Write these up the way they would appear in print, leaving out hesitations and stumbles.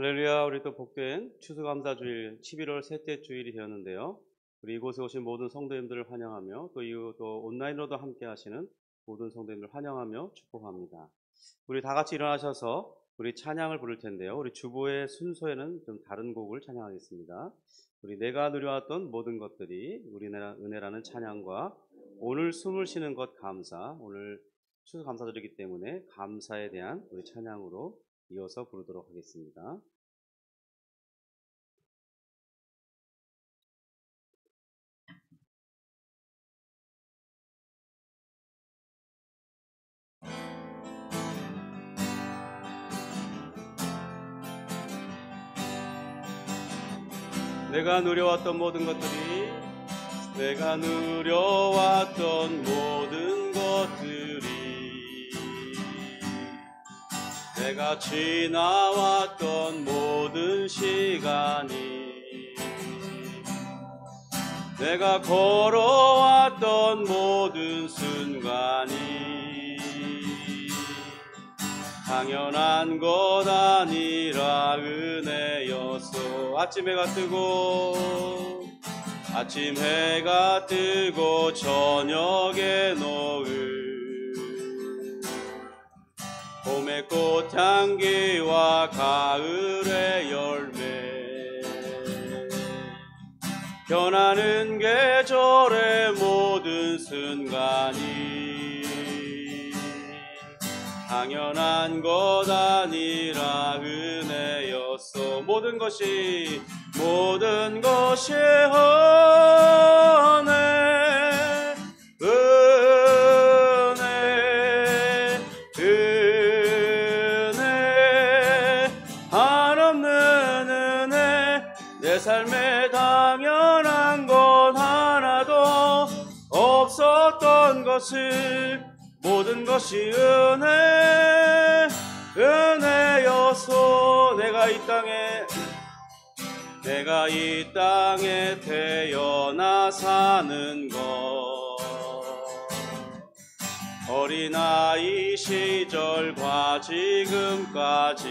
할렐루야, 우리 또 복된 추수감사주일 11월 셋째 주일이 되었는데요. 우리 이곳에 오신 모든 성도님들을 환영하며 또 온라인으로도 함께 하시는 모든 성도님들을 환영하며 축복합니다. 우리 다 같이 일어나셔서 우리 찬양을 부를 텐데요. 우리 주보의 순서에는 좀 다른 곡을 찬양하겠습니다. 우리 내가 누려왔던 모든 것들이 우리나라 은혜라는 찬양과 오늘 숨을 쉬는 것 감사, 오늘 추수감사절이기 때문에 감사에 대한 우리 찬양으로 이어서 부르도록 하겠습니다. 내가 누려왔던 모든 것들이 내가 지나왔던 모든 시간이 내가 걸어왔던 모든 순간이 당연한 것 아니라 은혜였소. 아침 해가 뜨고 저녁에 노을 봄의 꽃향기와 가을의 열매 변하는 계절의 모든 순간이 당연한 것 아니라 은혜였소. 모든 것이 은혜 한없는 은혜 내 삶에 당연한 것 하나도 없었던 것을 모든 것이 은혜여서 내가 이 땅에 태어나 사는 것 어린아이 시절과 지금까지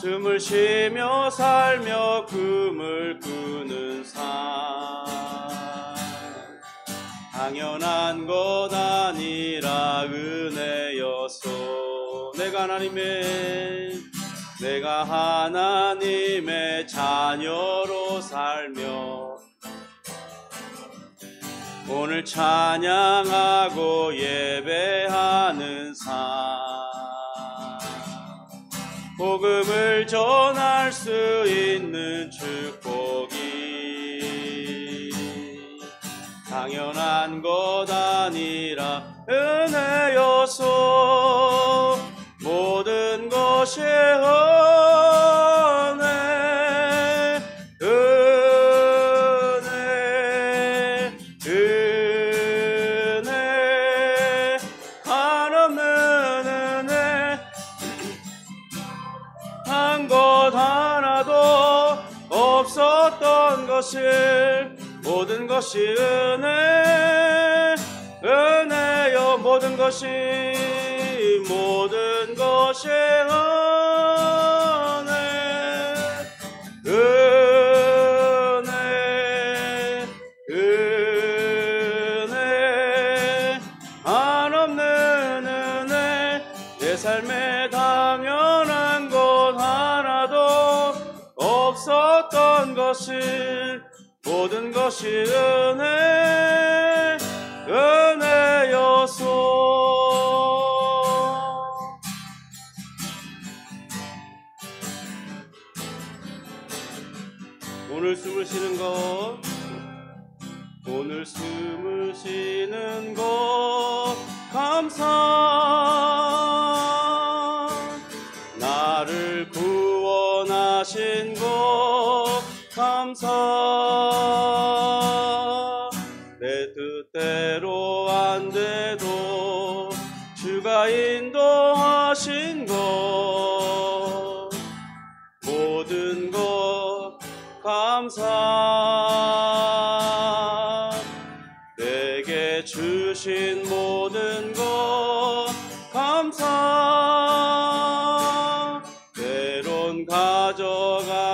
숨을 쉬며 살며 꿈을 꾸는 삶 당연한 것 아니라 은혜여서 내가 하나님의 자녀로 살며 오늘 찬양하고 예배하는 삶 복음을 전할 수 있는 축복이 당연한 것 아니라 은혜여서 모든 것이 은혜 한없는 은혜 한 것 하나도 없었던 것을 모든 것이 은혜여 모든 것이 은혜 한없는 은혜 내 삶에 당연한 것 하나도 없었던 것을 모든 것이 은혜여서 오늘 숨을 쉬는 것 감사 나를 구원하신 것 감사 내 뜻대로 안 돼도 주가 인도하신 것 모든 것 감사 내게 주신 모든 것 감사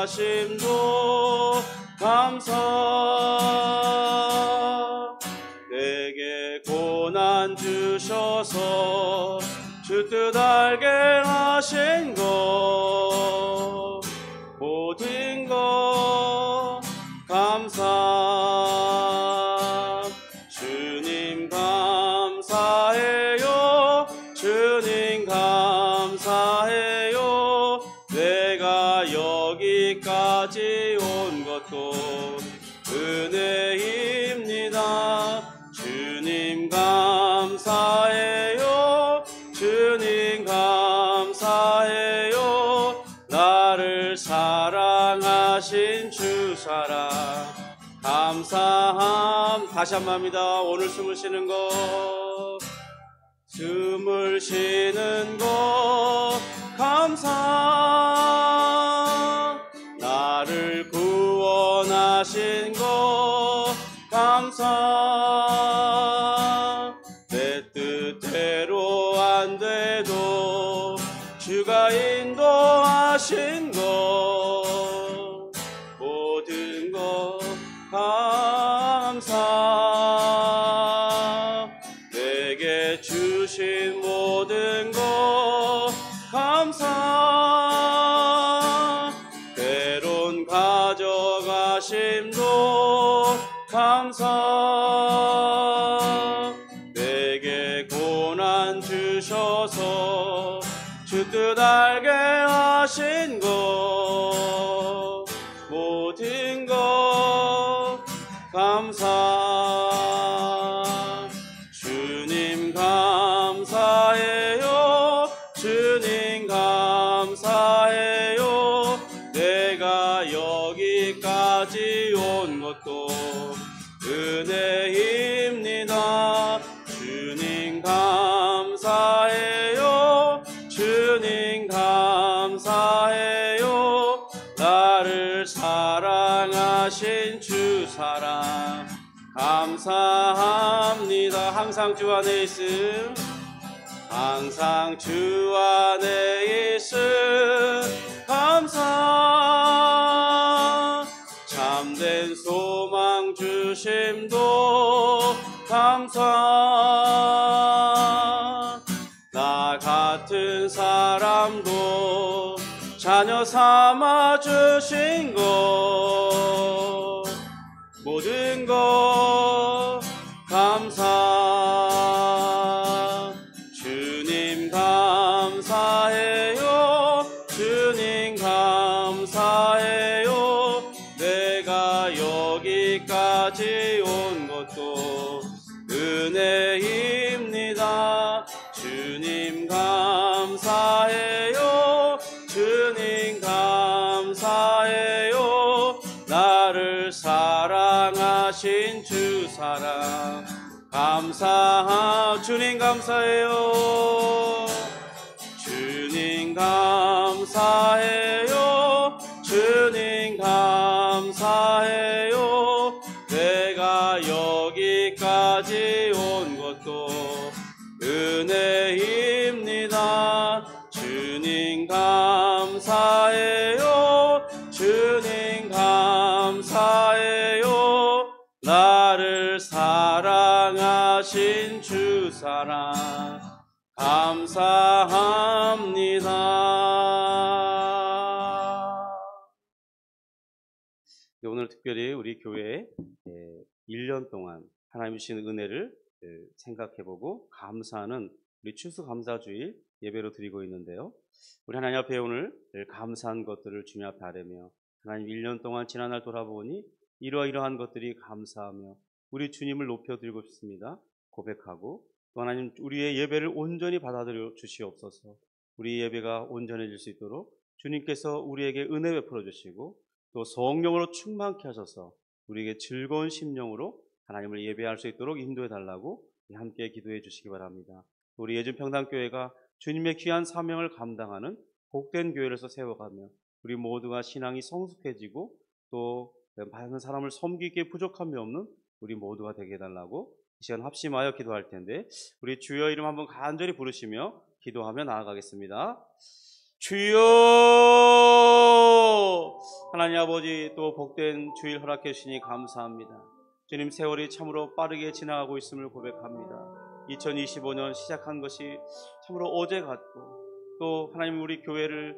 가심도 감사. 내게 고난 주셔서 주 뜻 알게 하신 것 모든 것 감사. 주님 감사해요. 주님 감사해요. 내가 여기까지 온 것도 은혜입니다. 주님 감사해요. 주님 감사해요. 나를 사랑하신 주 사랑 감사함. 다시 한 번 합니다. 오늘 숨을 쉬는 것, 숨을 쉬는 것 감사. 나를 구원하신 것 감사. 내 뜻대로 안 돼도 주가 인도하신 것 모든 것 감사. 내게 주신 모든 것 감사. 때론 가져가심도 감사. 내게 고난 주셔서 주 뜻 알게 하신 것 모든 것 감사. 주님 감사해요. 주님 감사해요. 내가 여기까지 온 것도 은혜입니다. 주님 감사해요. 주님 감사해요. 나를 사랑하신 주 사랑 감사합니다. 항상 주 안에 있음, 항상 주 안에 있음 감사. 참된 소망 주심도 감사. 나 같은 사람도 자녀 삼아 주신 것 모든 것 감사. 주님 감사해요. 주님 감사해요. 내가 여기까지 온 것도 은혜입니다. 주님 감사해요. 주님 감사해요. 나를 사랑하신 주 사랑 감사. 주님 감사해요. 주님 감사해요. 주님 감사해요. 내가 여기까지 온 것도 은혜입니다. 주님 감사해요. 주님 감사해요. 나를 사랑하신 주 사랑 감사합니다. 오늘 특별히 우리 교회에 1년 동안 하나님 주신 은혜를 생각해보고 감사하는 우리 추수감사주일 예배로 드리고 있는데요. 우리 하나님 앞에 오늘 감사한 것들을 주님 앞에 아뢰며 하나님 1년 동안 지난 날 돌아보니 이러이러한 것들이 감사하며 우리 주님을 높여드리고 싶습니다. 고백하고 또 하나님 우리의 예배를 온전히 받아들여 주시옵소서. 우리 예배가 온전해질 수 있도록 주님께서 우리에게 은혜 베풀어 주시고 또 성령으로 충만케 하셔서 우리에게 즐거운 심령으로 하나님을 예배할 수 있도록 인도해 달라고 함께 기도해 주시기 바랍니다. 우리 예준평당교회가 주님의 귀한 사명을 감당하는 복된 교회로서 세워가며 우리 모두가 신앙이 성숙해지고 또 많은 사람을 섬기기에 부족함이 없는 우리 모두가 되게 해달라고 이 시간 합심하여 기도할 텐데 우리 주여 이름 한번 간절히 부르시며 기도하며 나아가겠습니다. 주여 하나님 아버지, 또 복된 주일 허락해 주시니 감사합니다. 주님, 세월이 참으로 빠르게 지나가고 있음을 고백합니다. 2025년 시작한 것이 참으로 어제 같고, 또 하나님 우리 교회를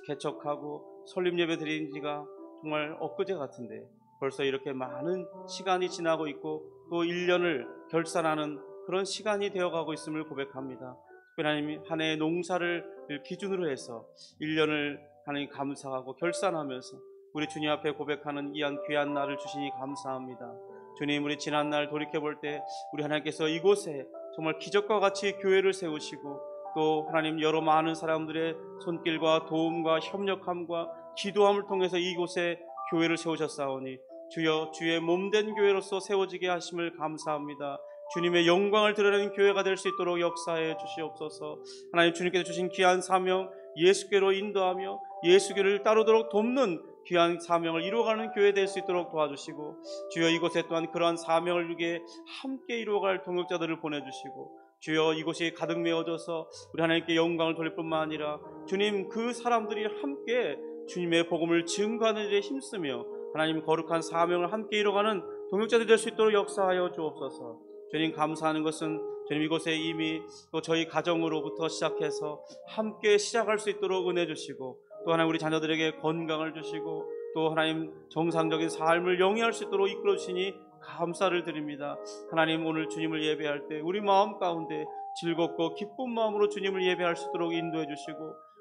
개척하고 설립 예배 드린 지가 정말 엊그제 같은데 벌써 이렇게 많은 시간이 지나고 있고 또 1년을 결산하는 그런 시간이 되어가고 있음을 고백합니다. 하나님, 한 해의 농사를 기준으로 해서 1년을 하나님 감사하고 결산하면서 우리 주님 앞에 고백하는 이 귀한 날을 주시니 감사합니다. 주님, 우리 지난날 돌이켜볼 때 우리 하나님께서 이곳에 정말 기적과 같이 교회를 세우시고, 또 하나님 여러 많은 사람들의 손길과 도움과 협력함과 기도함을 통해서 이곳에 교회를 세우셨사오니 주여, 주의 몸된 교회로서 세워지게 하심을 감사합니다. 주님의 영광을 드러내는 교회가 될 수 있도록 역사해 주시옵소서. 하나님, 주님께서 주신 귀한 사명 예수께로 인도하며 예수교를 따르도록 돕는 귀한 사명을 이루어가는 교회 될 수 있도록 도와주시고, 주여 이곳에 또한 그러한 사명을 위해 함께 이루어갈 동역자들을 보내주시고, 주여 이곳이 가득 메워져서 우리 하나님께 영광을 돌릴 뿐만 아니라 주님, 그 사람들이 함께 주님의 복음을 증거하는 일에 힘쓰며 하나님 거룩한 사명을 함께 이루어가는 동역자들이 될 수 있도록 역사하여 주옵소서. 주님, 감사하는 것은 주님 이곳에 이미 또 저희 가정으로부터 시작해서 함께 시작할 수 있도록 은혜 주시고, 또 하나님 우리 자녀들에게 건강을 주시고, 또 하나님 정상적인 삶을 영위할 수 있도록 이끌어 주시니 감사를 드립니다. 하나님, 오늘 주님을 예배할 때 우리 마음 가운데 즐겁고 기쁜 마음으로 주님을 예배할 수 있도록 인도해 주시고,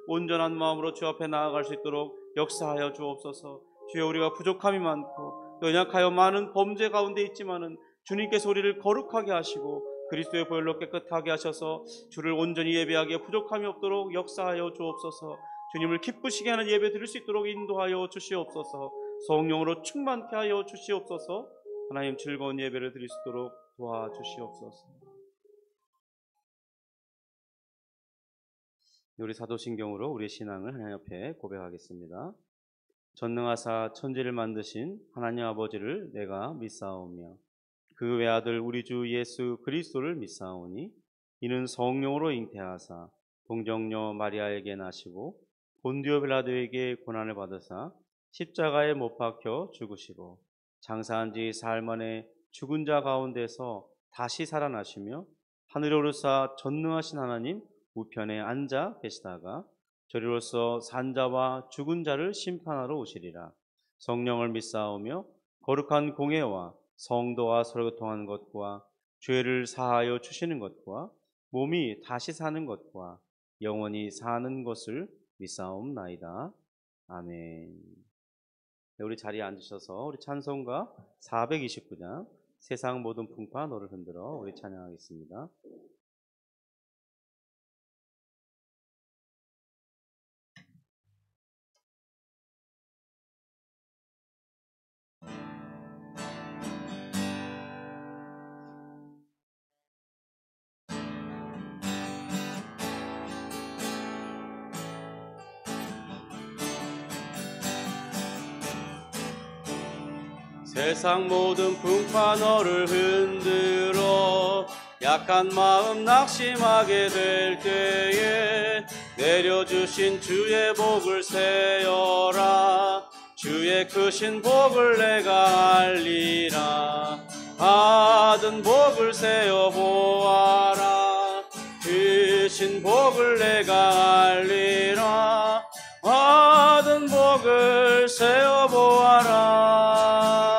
온전한 마음으로 주 앞에 나아갈 수 있도록 역사하여 주옵소서. 주여, 우리가 부족함이 많고 또 연약하여 많은 범죄 가운데 있지만은 주님께서 우리를 거룩하게 하시고 그리스도의 보혈로 깨끗하게 하셔서 주를 온전히 예배하기에 부족함이 없도록 역사하여 주옵소서. 주님을 기쁘시게 하는 예배 드릴 수 있도록 인도하여 주시옵소서. 성령으로 충만케 하여 주시옵소서. 하나님, 즐거운 예배를 드릴 수 있도록 도와주시옵소서. 우리 사도신경으로 우리의 신앙을 하나님 앞에 고백하겠습니다. 전능하사 천지를 만드신 하나님 아버지를 내가 믿사오며 그 외아들 우리 주 예수 그리스도를 믿사오니 이는 성령으로 잉태하사 동정녀 마리아에게 나시고 본디오 빌라도에게 고난을 받으사 십자가에 못 박혀 죽으시고 장사한 지 사흘 만에 죽은 자 가운데서 다시 살아나시며 하늘에 오르사 전능하신 하나님 우편에 앉아 계시다가 저리로서 산자와 죽은 자를 심판하러 오시리라. 성령을 믿사오며 거룩한 공예와 성도와 서로 교통하는 것과 죄를 사하여 주시는 것과 몸이 다시 사는 것과 영원히 사는 것을 믿사옵나이다. 아멘. 네, 우리 자리에 앉으셔서 우리 찬송가 429장 세상 모든 풍파 너를 흔들어 우리 찬양하겠습니다. 세상 모든 풍파 너를 흔들어 약한 마음 낙심하게 될 때에 내려주신 주의 복을 세어라. 주의 크신 복을 내가 알리라. 받은 복을 세어 보아라. 크신 복을 내가 알리라. 받은 복을 세어 보아라.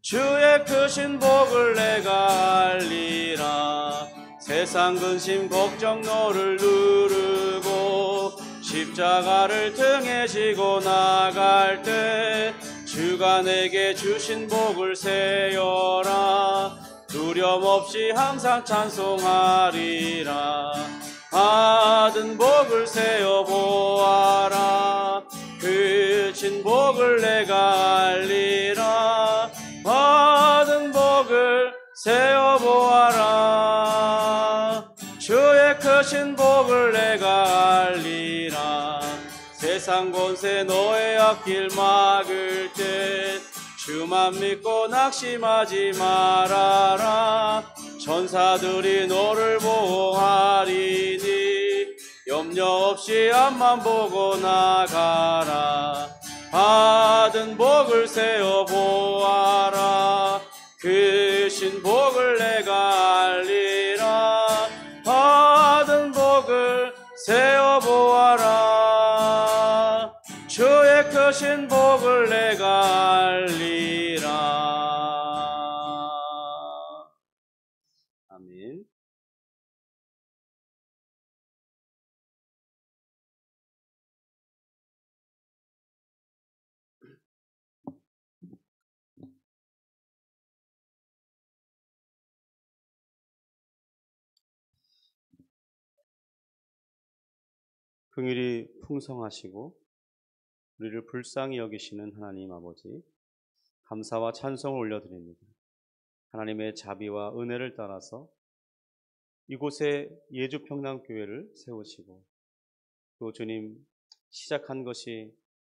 주의 크신 복을 내가 알리라. 세상 근심 걱정 너를 누르고 십자가를 등에 지고 나갈 때 주가 내게 주신 복을 세어라. 두려움 없이 항상 찬송하리라. 받은 복을 세어 보아라. 크신 복을 내가 알리라. 받은 복을 세어 보아라. 주의 크신 복을 내가 알리라. 세상 권세 너의 앞길 막을 때 주만 믿고 낙심하지 말아라. 천사들이 너를 보호하리니 염려 없이 앞만 보고 나가라. 받은 받은 복을 세어 보아라. 그 신복을 내가 알리라. 받은 복을 세어 보아라. 주의 크신 복을 내가 알리라. 아멘. 긍휼이 풍성하시고 우리를 불쌍히 여기시는 하나님 아버지, 감사와 찬송을 올려드립니다. 하나님의 자비와 은혜를 따라서 이곳에 예주평남교회를 세우시고, 또 주님 시작한 것이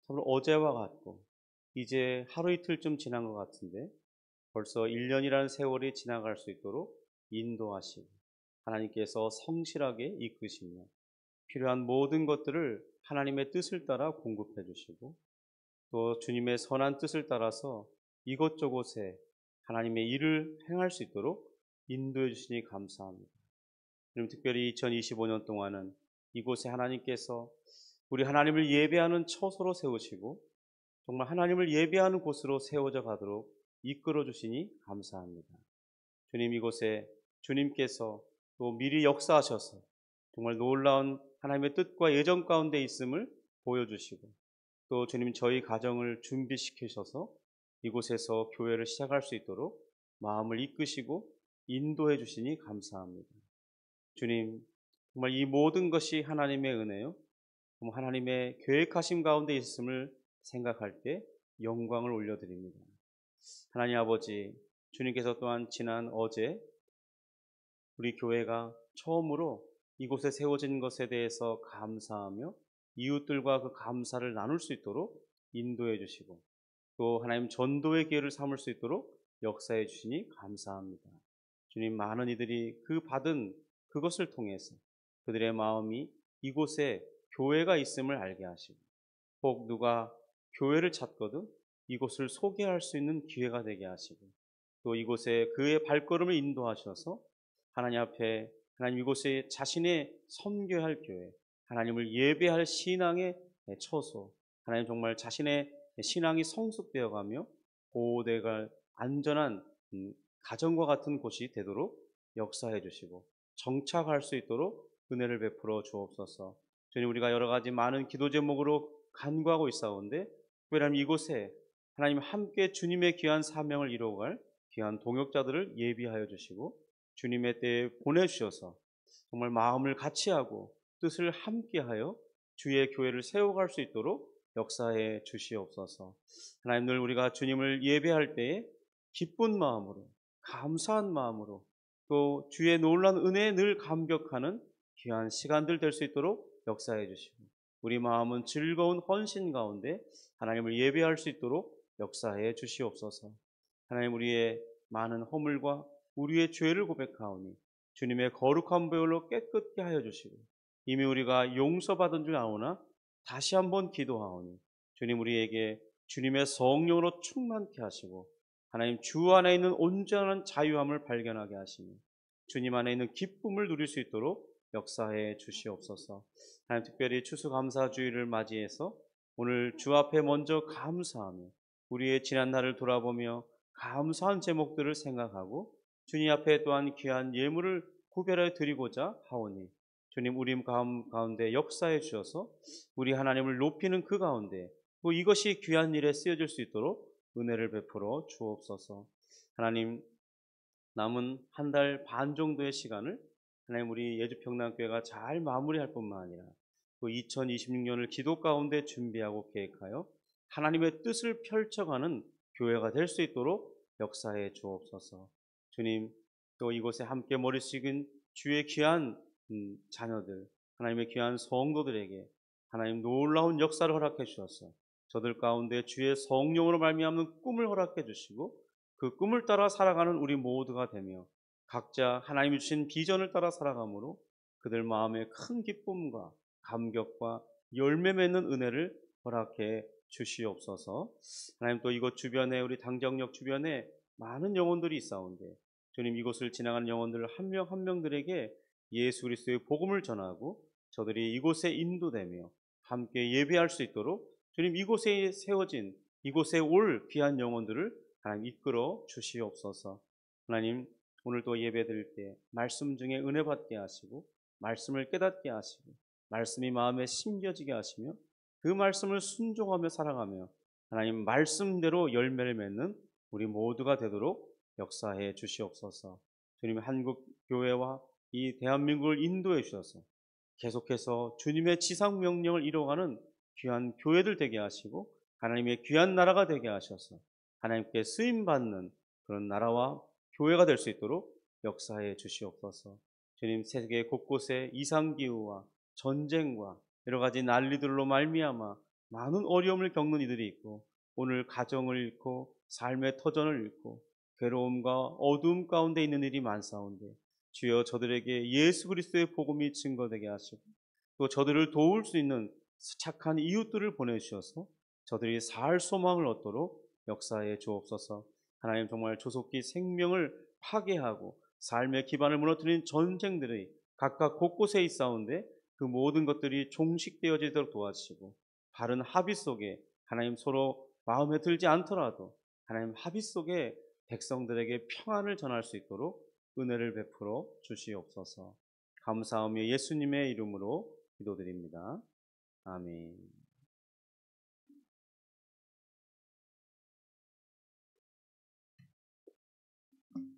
정말 어제와 같고 이제 하루 이틀쯤 지난 것 같은데 벌써 1년이라는 세월이 지나갈 수 있도록 인도하시고, 하나님께서 성실하게 이끄시며 필요한 모든 것들을 하나님의 뜻을 따라 공급해 주시고, 또 주님의 선한 뜻을 따라서 이곳저곳에 하나님의 일을 행할 수 있도록 인도해 주시니 감사합니다. 그럼 특별히 2025년 동안은 이곳에 하나님께서 우리 하나님을 예배하는 처소로 세우시고 정말 하나님을 예배하는 곳으로 세워져 가도록 이끌어 주시니 감사합니다. 주님, 이곳에 주님께서 또 미리 역사하셔서 정말 놀라운 하나님의 뜻과 예정 가운데 있음을 보여주시고, 또 주님 저희 가정을 준비시키셔서 이곳에서 교회를 시작할 수 있도록 마음을 이끄시고 인도해 주시니 감사합니다. 주님, 정말 이 모든 것이 하나님의 은혜요, 하나님의 계획하심 가운데 있음을 생각할 때 영광을 올려드립니다. 하나님 아버지, 주님께서 또한 지난 어제 우리 교회가 처음으로 이곳에 세워진 것에 대해서 감사하며 이웃들과 그 감사를 나눌 수 있도록 인도해 주시고, 또 하나님 전도의 기회를 삼을 수 있도록 역사해 주시니 감사합니다. 주님, 많은 이들이 그 받은 그것을 통해서 그들의 마음이 이곳에 교회가 있음을 알게 하시고, 혹 누가 교회를 찾거든 이곳을 소개할 수 있는 기회가 되게 하시고, 또 이곳에 그의 발걸음을 인도하셔서 하나님 앞에, 하나님 이곳에 자신의 섬겨야 할 교회, 하나님을 예배할 신앙의 처소, 하나님 정말 자신의 신앙이 성숙되어 가며 보호되갈 안전한 가정과 같은 곳이 되도록 역사해 주시고 정착할 수 있도록 은혜를 베풀어 주옵소서. 주님, 우리가 여러 가지 많은 기도 제목으로 간구하고 있사온데 특별히 이곳에 하나님 함께 주님의 귀한 사명을 이루어갈 귀한 동역자들을 예비하여 주시고 주님의 때에 보내주셔서 정말 마음을 같이하고 뜻을 함께하여 주의 교회를 세워갈 수 있도록 역사해 주시옵소서. 하나님, 늘 우리가 주님을 예배할 때에 기쁜 마음으로, 감사한 마음으로, 또 주의 놀라운 은혜에 늘 감격하는 귀한 시간들 될 수 있도록 역사해 주시고, 우리 마음은 즐거운 헌신 가운데 하나님을 예배할 수 있도록 역사해 주시옵소서. 하나님, 우리의 많은 허물과 우리의 죄를 고백하오니 주님의 거룩한 보혈로 깨끗게 하여 주시고, 이미 우리가 용서받은 줄 아오나 다시 한번 기도하오니 주님, 우리에게 주님의 성령으로 충만케 하시고 하나님 주 안에 있는 온전한 자유함을 발견하게 하시니 주님 안에 있는 기쁨을 누릴 수 있도록 역사해 주시옵소서. 하나님, 특별히 추수감사주의를 맞이해서 오늘 주 앞에 먼저 감사하며 우리의 지난 날을 돌아보며 감사한 제목들을 생각하고 주님 앞에 또한 귀한 예물을 구별해 드리고자 하오니 주님, 우리 가운데 역사해 주셔서 우리 하나님을 높이는 그 가운데 또 이것이 귀한 일에 쓰여질 수 있도록 은혜를 베풀어 주옵소서. 하나님, 남은 한 달 반 정도의 시간을 하나님 우리 예주평남교회가 잘 마무리할 뿐만 아니라 또 2026년을 기도 가운데 준비하고 계획하여 하나님의 뜻을 펼쳐가는 교회가 될 수 있도록 역사해 주옵소서. 주님, 또 이곳에 함께 머리 숙인 주의 귀한 자녀들, 하나님의 귀한 성도들에게 하나님 놀라운 역사를 허락해 주셔서 저들 가운데 주의 성령으로 말미암는 꿈을 허락해 주시고 그 꿈을 따라 살아가는 우리 모두가 되며 각자 하나님이 주신 비전을 따라 살아가므로 그들 마음에 큰 기쁨과 감격과 열매 맺는 은혜를 허락해 주시옵소서. 하나님, 또 이곳 주변에, 우리 당정역 주변에 많은 영혼들이 있사온데 주님, 이곳을 지나가는 영혼들 한 명 한 명들에게 예수 그리스도의 복음을 전하고 저들이 이곳에 인도되며 함께 예배할 수 있도록 주님, 이곳에 세워진, 이곳에 올 귀한 영혼들을 하나님 이끌어 주시옵소서. 하나님, 오늘도 예배 드릴 때 말씀 중에 은혜 받게 하시고 말씀을 깨닫게 하시고 말씀이 마음에 심겨지게 하시며 그 말씀을 순종하며 살아가며 하나님 말씀대로 열매를 맺는 우리 모두가 되도록 역사해 주시옵소서. 주님, 한국 교회와 이 대한민국을 인도해 주셔서 계속해서 주님의 지상 명령을 이루어가는 귀한 교회들 되게 하시고 하나님의 귀한 나라가 되게 하셔서 하나님께 쓰임 받는 그런 나라와 교회가 될 수 있도록 역사해 주시옵소서. 주님, 세계 곳곳에 이상기후와 전쟁과 여러 가지 난리들로 말미암아 많은 어려움을 겪는 이들이 있고 오늘 가정을 잃고 삶의 터전을 잃고 괴로움과 어두움 가운데 있는 일이 많사온데 주여, 저들에게 예수 그리스도의 복음이 증거되게 하시고 또 저들을 도울 수 있는 착한 이웃들을 보내주셔서 저들이 살 소망을 얻도록 역사해 주옵소서. 하나님, 정말 조속히 생명을 파괴하고 삶의 기반을 무너뜨리는 전쟁들이 각각 곳곳에 있사온데 그 모든 것들이 종식되어지도록 도와주시고 바른 합의 속에 하나님, 서로 마음에 들지 않더라도 하나님 합의 속에 백성들에게 평안을 전할 수 있도록 은혜를 베풀어 주시옵소서. 감사하며 예수님의 이름으로 기도드립니다. 아멘.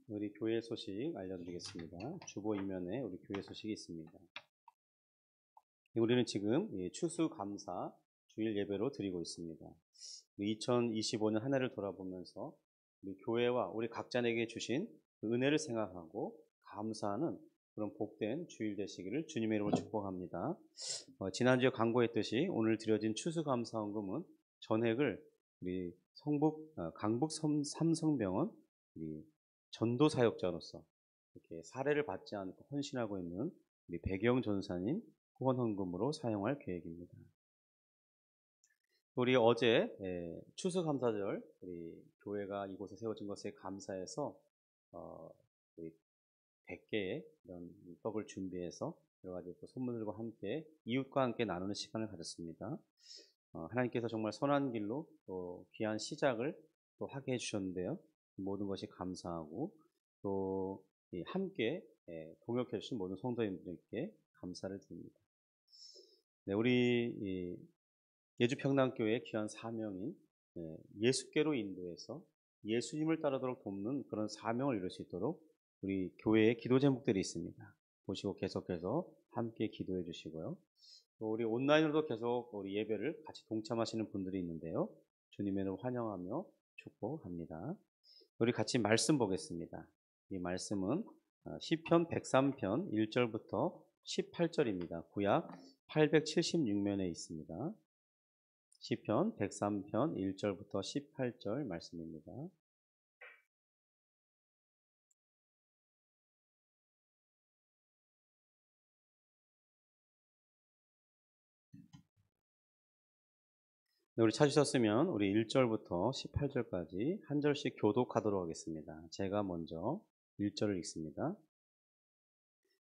우리 교회 소식 알려드리겠습니다. 주보 이면에 우리 교회 소식이 있습니다. 우리는 지금 추수감사 주일 예배로 드리고 있습니다. 2025년 한 해를 돌아보면서 우리 교회와 우리 각자에게 주신 그 은혜를 생각하고 감사하는 그런 복된 주일 되시기를 주님의 이름으로 축복합니다. 지난주에 광고했듯이 오늘 드려진 추수감사헌금은 전액을 우리 강북 삼성병원 우리 전도 사역자로서 이렇게 사례를 받지 않고 헌신하고 있는 우리 배경 전사님 후원 헌금으로 사용할 계획입니다. 우리 어제 추수감사절 우리 교회가 이곳에 세워진 것에 감사해서 우리 100개의 이런 떡을 준비해서 여러 가지 또 선물들과 함께 이웃과 함께 나누는 시간을 가졌습니다. 하나님께서 정말 선한 길로 또 귀한 시작을 또 하게 해주셨는데요. 모든 것이 감사하고 또 함께 동역해 주신 모든 성도님들께 감사를 드립니다. 네, 우리 예주평당교회의 귀한 사명인 예수께로 인도해서 예수님을 따르도록 돕는 그런 사명을 이룰 수 있도록 우리 교회에 기도 제목들이 있습니다. 보시고 계속해서 함께 기도해 주시고요. 또 우리 온라인으로도 계속 우리 예배를 같이 동참하시는 분들이 있는데요. 주님의 이름으로 환영하며 축복합니다. 우리 같이 말씀 보겠습니다. 이 말씀은 시편 103편 1절부터 18절입니다. 구약 876면에 있습니다. 시편 103편 1절부터 18절 말씀입니다. 네, 우리 찾으셨으면 우리 1절부터 18절까지 한 절씩 교독하도록 하겠습니다. 제가 먼저 1절을 읽습니다.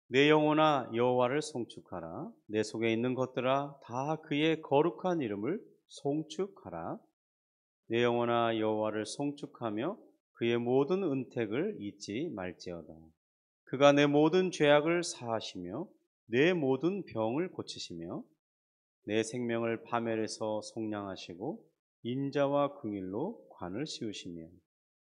내 영혼아 여호와를 송축하라. 내 속에 있는 것들아 다 그의 거룩한 이름을 송축하라. 내 영혼아 여호와를 송축하며 그의 모든 은택을 잊지 말지어다. 그가 내 모든 죄악을 사하시며 내 모든 병을 고치시며 내 생명을 파멸해서 속량하시고 인자와 긍휼로 관을 씌우시며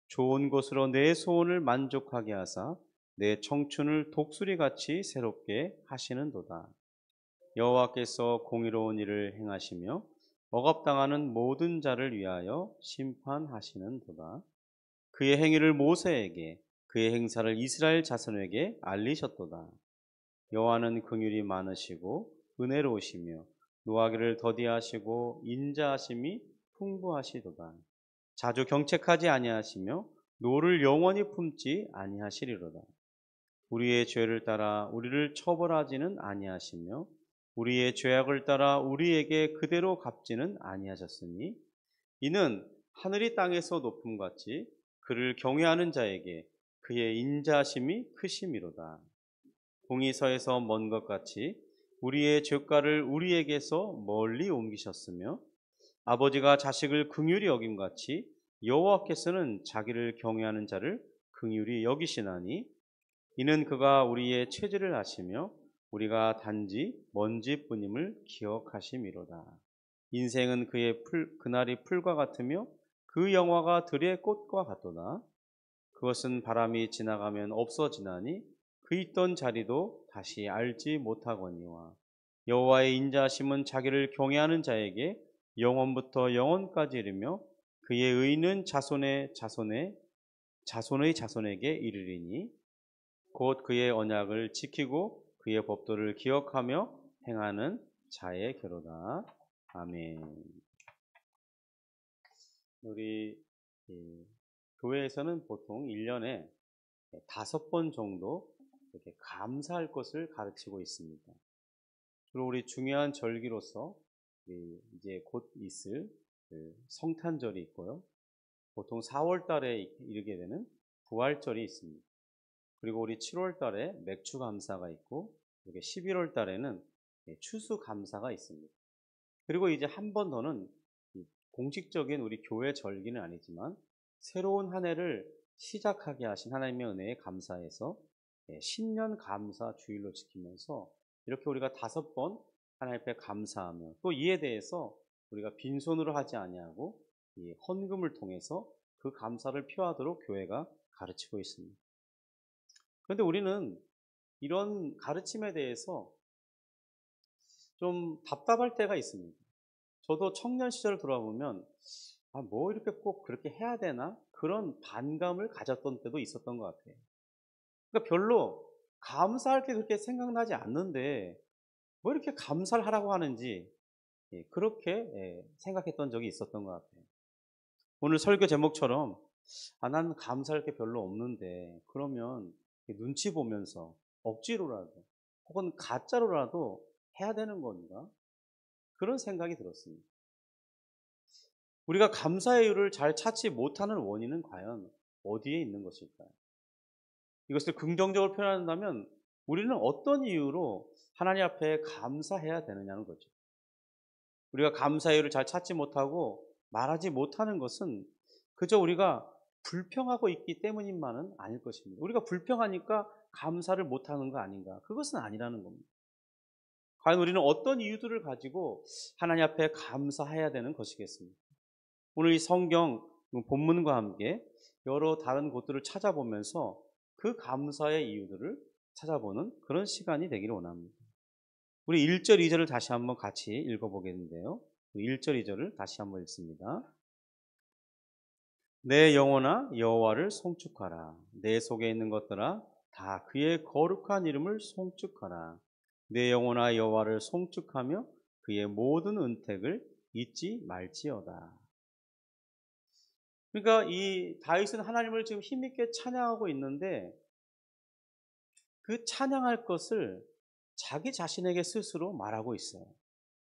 좋은 곳으로 내 소원을 만족하게 하사 내 청춘을 독수리같이 새롭게 하시는도다. 여호와께서 공의로운 일을 행하시며 억압당하는 모든 자를 위하여 심판하시는도다. 그의 행위를 모세에게 그의 행사를 이스라엘 자손에게 알리셨도다. 여호와는 긍휼이 많으시고 은혜로우시며 노하기를 더디하시고 인자하심이 풍부하시도다. 자주 경책하지 아니하시며 노를 영원히 품지 아니하시리로다. 우리의 죄를 따라 우리를 처벌하지는 아니하시며 우리의 죄악을 따라 우리에게 그대로 갚지는 아니하셨으니 이는 하늘이 땅에서 높음같이 그를 경외하는 자에게 그의 인자심이 크심이로다. 동이 서에서 먼 것 같이 우리의 죄가를 우리에게서 멀리 옮기셨으며 아버지가 자식을 긍휼히 여김같이 여호와께서는 자기를 경외하는 자를 긍휼히 여기시나니 이는 그가 우리의 체질을 아시며 우리가 단지 먼지뿐임을 기억하심이로다. 인생은 그날이 풀과 같으며 그 영화가 들의 꽃과 같도다. 그것은 바람이 지나가면 없어지나니 그 있던 자리도 다시 알지 못하거니와 여호와의 인자하심은 자기를 경외하는 자에게 영원부터 영원까지 이르며 그의 의는 자손의 자손에게 이르리니 곧 그의 언약을 지키고 그의 법도를 기억하며 행하는 자의 괴로다. 아멘. 우리 교회에서는 보통 1년에 5번 정도 이렇게 감사할 것을 가르치고 있습니다. 그리고 우리 중요한 절기로서 이제 곧 있을 성탄절이 있고요. 보통 4월 달에 이르게 되는 부활절이 있습니다. 그리고 우리 7월 달에 맥주 감사가 있고, 이렇게 11월 달에는 추수 감사가 있습니다. 그리고 이제 한 번 더는 공식적인 우리 교회 절기는 아니지만 새로운 한 해를 시작하게 하신 하나님의 은혜에 감사해서 신년 감사 주일로 지키면서 이렇게 우리가 5번 하나님 앞에 감사하며 또 이에 대해서 우리가 빈손으로 하지 아니하고 이 헌금을 통해서 그 감사를 표하도록 교회가 가르치고 있습니다. 그런데 우리는 이런 가르침에 대해서 좀 답답할 때가 있습니다. 저도 청년 시절을 돌아보면 뭐 이렇게 꼭 그렇게 해야 되나? 그런 반감을 가졌던 때도 있었던 것 같아요. 그러니까 별로 감사할 게 그렇게 생각나지 않는데 뭐 이렇게 감사를 하라고 하는지 그렇게 생각했던 적이 있었던 것 같아요. 오늘 설교 제목처럼 난 감사할 게 별로 없는데 그러면 눈치 보면서 억지로라도 혹은 가짜로라도 해야 되는 건가? 그런 생각이 들었습니다. 우리가 감사의 이유를 잘 찾지 못하는 원인은 과연 어디에 있는 것일까요? 이것을 긍정적으로 표현한다면 우리는 어떤 이유로 하나님 앞에 감사해야 되느냐는 거죠. 우리가 감사의 이유를 잘 찾지 못하고 말하지 못하는 것은 그저 우리가 불평하고 있기 때문인만은 아닐 것입니다. 우리가 불평하니까 감사를 못하는 거 아닌가? 그것은 아니라는 겁니다. 과연 우리는 어떤 이유들을 가지고 하나님 앞에 감사해야 되는 것이겠습니까? 오늘 이 성경 본문과 함께 여러 다른 곳들을 찾아보면서 그 감사의 이유들을 찾아보는 그런 시간이 되기를 원합니다. 우리 1절, 2절을 다시 한번 같이 읽어보겠는데요. 1절, 2절을 다시 한번 읽습니다. 내 영혼아 여호와를 송축하라. 내 속에 있는 것들아 다 그의 거룩한 이름을 송축하라. 내 영혼아 여호와를 송축하며 그의 모든 은택을 잊지 말지어다. 그러니까 이 다윗은 하나님을 지금 힘있게 찬양하고 있는데 그 찬양할 것을 자기 자신에게 스스로 말하고 있어요.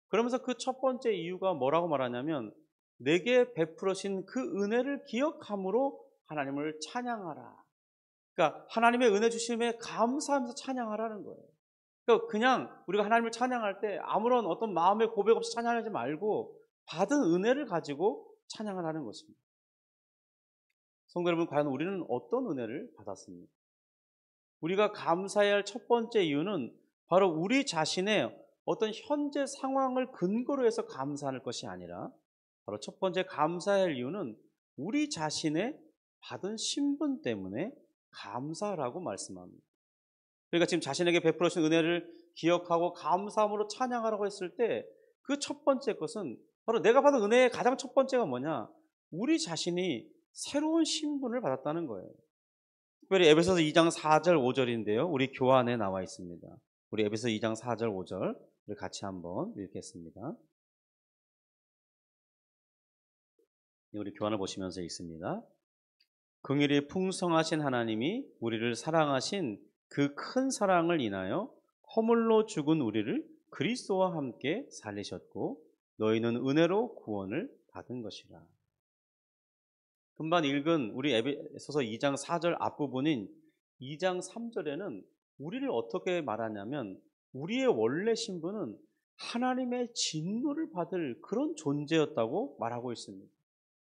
그러면서 그 첫 번째 이유가 뭐라고 말하냐면 내게 베풀으신 그 은혜를 기억함으로 하나님을 찬양하라. 그러니까 하나님의 은혜 주심에 감사하면서 찬양하라는 거예요. 그러니까 그냥 우리가 하나님을 찬양할 때 아무런 어떤 마음의 고백 없이 찬양하지 말고 받은 은혜를 가지고 찬양을 하는 것입니다. 성도 여러분, 과연 우리는 어떤 은혜를 받았습니까? 우리가 감사해야 할 첫 번째 이유는 바로 우리 자신의 어떤 현재 상황을 근거로 해서 감사할 것이 아니라 바로 첫 번째 감사해야 할 이유는 우리 자신의 받은 신분 때문에 감사라고 말씀합니다. 그러니까 지금 자신에게 베풀어 주신 은혜를 기억하고 감사함으로 찬양하라고 했을 때 그 첫 번째 것은 바로 내가 받은 은혜의 가장 첫 번째가 뭐냐? 우리 자신이 새로운 신분을 받았다는 거예요. 특별히 에베소서 2장 4절 5절인데요. 우리 교환에 나와 있습니다. 우리 에베소서 2장 4절 5절을 같이 한번 읽겠습니다. 우리 교환을 보시면서 읽습니다. 긍휼이 풍성하신 하나님이 우리를 사랑하신 그 큰 사랑을 인하여 허물로 죽은 우리를 그리스도와 함께 살리셨고 너희는 은혜로 구원을 받은 것이라. 금방 읽은 우리 에베소서 2장 4절 앞부분인 2장 3절에는 우리를 어떻게 말하냐면 우리의 원래 신분은 하나님의 진노를 받을 그런 존재였다고 말하고 있습니다.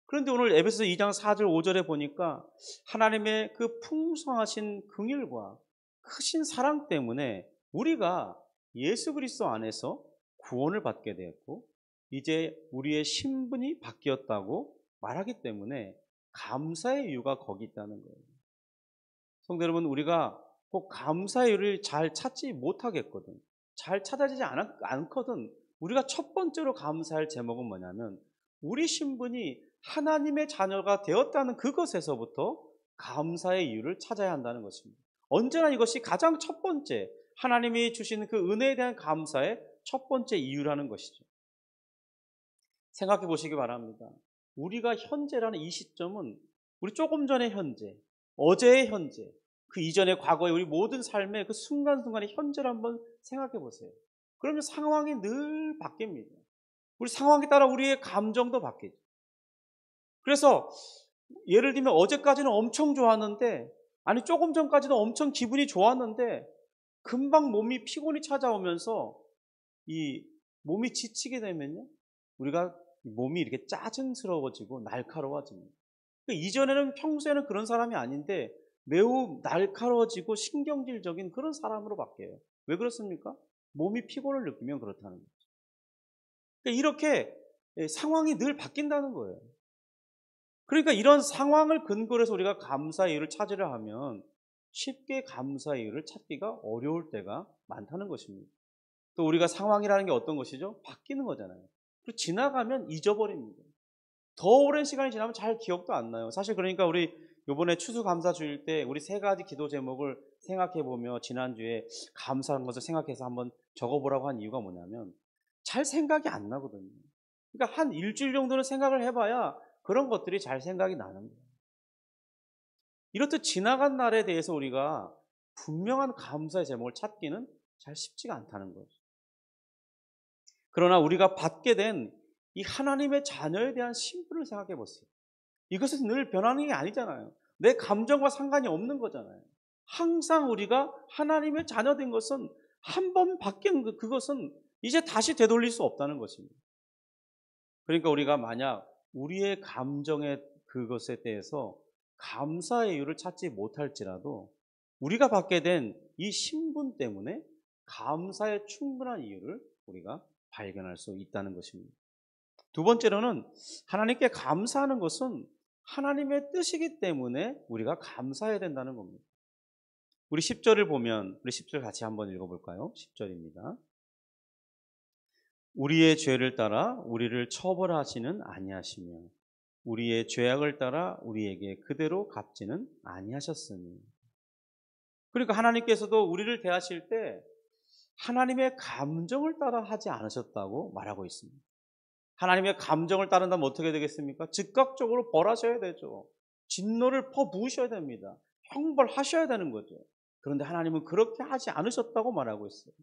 그런데 오늘 에베소서 2장 4절 5절에 보니까 하나님의 그 풍성하신 긍휼과 크신 사랑 때문에 우리가 예수 그리스도 안에서 구원을 받게 되었고 이제 우리의 신분이 바뀌었다고 말하기 때문에 감사의 이유가 거기 있다는 거예요. 성도 여러분, 우리가 꼭 감사의 이유를 잘 찾지 못하겠거든. 잘 찾아지지 않거든. 우리가 첫 번째로 감사할 제목은 뭐냐면 우리 신분이 하나님의 자녀가 되었다는 그것에서부터 감사의 이유를 찾아야 한다는 것입니다. 언제나 이것이 가장 첫 번째, 하나님이 주신 그 은혜에 대한 감사의 첫 번째 이유라는 것이죠. 생각해 보시기 바랍니다. 우리가 현재라는 이 시점은 우리 조금 전의 현재, 어제의 현재, 그 이전의 과거의 우리 모든 삶의 그 순간순간의 현재를 한번 생각해 보세요. 그러면 상황이 늘 바뀝니다. 우리 상황에 따라 우리의 감정도 바뀌죠. 그래서 예를 들면 어제까지는 엄청 좋았는데, 아니 조금 전까지도 엄청 기분이 좋았는데 금방 몸이 피곤이 찾아오면서 이 몸이 지치게 되면요, 우리가 몸이 이렇게 짜증스러워지고 날카로워집니다. 그러니까 이전에는 평소에는 그런 사람이 아닌데 매우 날카로워지고 신경질적인 그런 사람으로 바뀌어요. 왜 그렇습니까? 몸이 피곤을 느끼면 그렇다는 거죠. 그러니까 이렇게 상황이 늘 바뀐다는 거예요. 그러니까 이런 상황을 근거로 해서 우리가 감사의 이유를 찾으려 하면 쉽게 감사의 이유를 찾기가 어려울 때가 많다는 것입니다. 또 우리가 상황이라는 게 어떤 것이죠? 바뀌는 거잖아요. 그리고 지나가면 잊어버립니다. 더 오랜 시간이 지나면 잘 기억도 안 나요. 사실 그러니까 우리 이번에 추수감사주일 때 우리 세 가지 기도 제목을 생각해 보며 지난주에 감사한 것을 생각해서 한번 적어보라고 한 이유가 뭐냐면 잘 생각이 안 나거든요. 그러니까 한 일주일 정도는 생각을 해봐야 그런 것들이 잘 생각이 나는 거예요. 이렇듯 지나간 날에 대해서 우리가 분명한 감사의 제목을 찾기는 잘 쉽지가 않다는 거죠. 그러나 우리가 받게 된 이 하나님의 자녀에 대한 신분을 생각해 보세요. 이것은 늘 변하는 게 아니잖아요. 내 감정과 상관이 없는 거잖아요. 항상 우리가 하나님의 자녀된 것은 한 번 바뀐 그것은 이제 다시 되돌릴 수 없다는 것입니다. 그러니까 우리가 만약 우리의 감정의 그것에 대해서 감사의 이유를 찾지 못할지라도 우리가 받게 된 이 신분 때문에 감사의 충분한 이유를 우리가 발견할 수 있다는 것입니다. 두 번째로는 하나님께 감사하는 것은 하나님의 뜻이기 때문에 우리가 감사해야 된다는 겁니다. 우리 10절을 보면 우리 10절 같이 한번 읽어볼까요? 10절입니다. 우리의 죄를 따라 우리를 처벌하지는 아니하시며 우리의 죄악을 따라 우리에게 그대로 갚지는 아니하셨으니. 그러니까 하나님께서도 우리를 대하실 때 하나님의 감정을 따라 하지 않으셨다고 말하고 있습니다. 하나님의 감정을 따른다면 어떻게 되겠습니까? 즉각적으로 벌하셔야 되죠. 진노를 퍼부으셔야 됩니다. 형벌하셔야 되는 거죠. 그런데 하나님은 그렇게 하지 않으셨다고 말하고 있어요.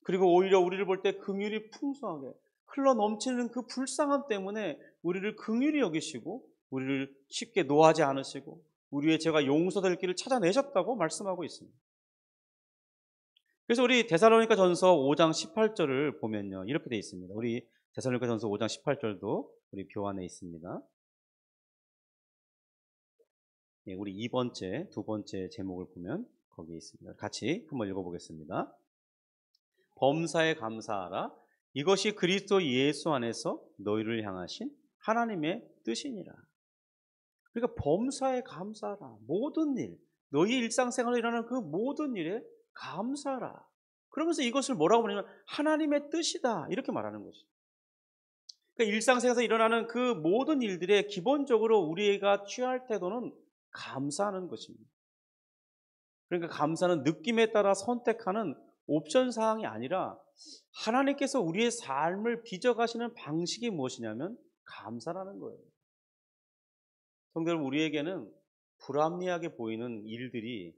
그리고 오히려 우리를 볼 때 긍휼이 풍성하게 흘러넘치는 그 불쌍함 때문에 우리를 긍휼히 여기시고 우리를 쉽게 노하지 않으시고 우리의 죄가 용서될 길을 찾아내셨다고 말씀하고 있습니다. 그래서 우리 데살로니가 전서 5장 18절을 보면요, 이렇게 되어 있습니다. 우리 데살로니가 전서 5장 18절도 우리 표 안에 있습니다. 예, 우리 두 번째 제목을 보면 거기에 있습니다. 같이 한번 읽어보겠습니다. 범사에 감사하라. 이것이 그리스도 예수 안에서 너희를 향하신 하나님의 뜻이니라. 그러니까 범사에 감사하라. 모든 일, 너희 일상생활에 일어나는 그 모든 일에 감사하라. 그러면서 이것을 뭐라고 말하냐면 하나님의 뜻이다, 이렇게 말하는 것이죠. 그러니까 일상생활에서 일어나는 그 모든 일들에 기본적으로 우리가 취할 태도는 감사하는 것입니다. 그러니까 감사는 느낌에 따라 선택하는 옵션 사항이 아니라 하나님께서 우리의 삶을 빚어가시는 방식이 무엇이냐면 감사라는 거예요. 성도 여러분, 우리에게는 불합리하게 보이는 일들이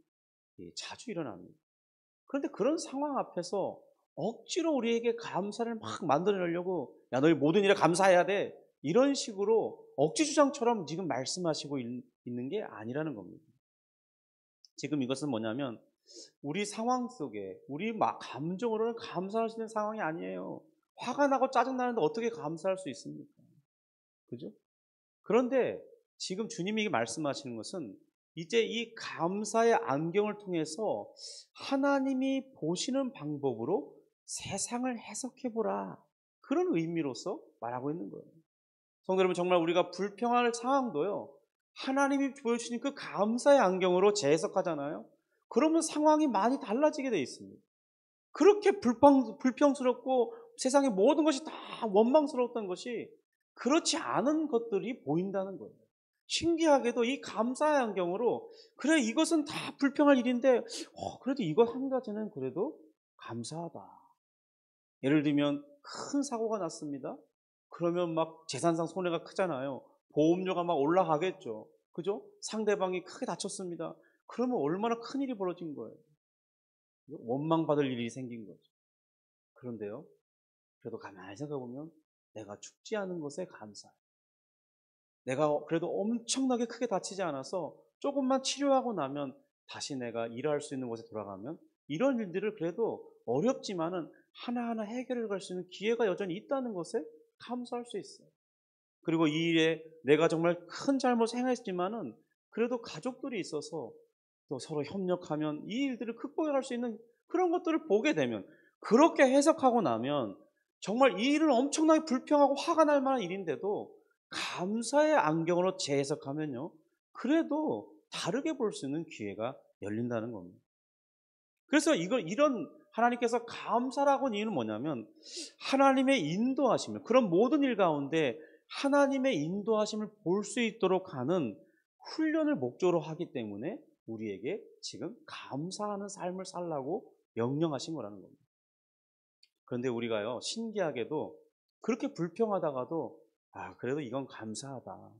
자주 일어납니다. 그런데 그런 상황 앞에서 억지로 우리에게 감사를 막 만들어내려고 야, 너희 모든 일에 감사해야 돼, 이런 식으로 억지 주장처럼 지금 말씀하시고 있는 게 아니라는 겁니다. 지금 이것은 뭐냐면 우리 상황 속에 우리 막 감정으로는 감사할 수 있는 상황이 아니에요. 화가 나고 짜증나는데 어떻게 감사할 수 있습니까? 그죠? 그런데 지금 주님이 말씀하시는 것은 이제 이 감사의 안경을 통해서 하나님이 보시는 방법으로 세상을 해석해보라. 그런 의미로서 말하고 있는 거예요. 성도 여러분, 정말 우리가 불평할 상황도요, 하나님이 보여주신 그 감사의 안경으로 재해석하잖아요. 그러면 상황이 많이 달라지게 돼 있습니다. 그렇게 불평스럽고 세상의 모든 것이 다 원망스러웠던 것이 그렇지 않은 것들이 보인다는 거예요. 신기하게도 이 감사의 안경으로 그래 이것은 다 불평할 일인데 그래도 이것 한 가지는 그래도 감사하다. 예를 들면 큰 사고가 났습니다. 그러면 막 재산상 손해가 크잖아요. 보험료가 막 올라가겠죠. 그죠? 상대방이 크게 다쳤습니다. 그러면 얼마나 큰 일이 벌어진 거예요. 원망받을 일이 생긴 거죠. 그런데요, 그래도 가만히 생각해보면 내가 죽지 않은 것에 감사해요. 내가 그래도 엄청나게 크게 다치지 않아서 조금만 치료하고 나면 다시 내가 일할 수 있는 곳에 돌아가면 이런 일들을 그래도 어렵지만은 하나하나 해결해 갈 수 있는 기회가 여전히 있다는 것에 감사할 수 있어요. 그리고 이 일에 내가 정말 큰 잘못을 행했지만은 그래도 가족들이 있어서 또 서로 협력하면 이 일들을 극복해 갈 수 있는 그런 것들을 보게 되면 그렇게 해석하고 나면 정말 이 일은 엄청나게 불평하고 화가 날 만한 일인데도 감사의 안경으로 재해석하면요. 그래도 다르게 볼 수 있는 기회가 열린다는 겁니다. 그래서 이런 하나님께서 감사라고 하는 이유는 뭐냐면 하나님의 인도하심을 그런 모든 일 가운데 하나님의 인도하심을 볼 수 있도록 하는 훈련을 목적으로 하기 때문에 우리에게 지금 감사하는 삶을 살라고 명령하신 거라는 겁니다. 그런데 우리가요, 신기하게도 그렇게 불평하다가도 그래도 이건 감사하다.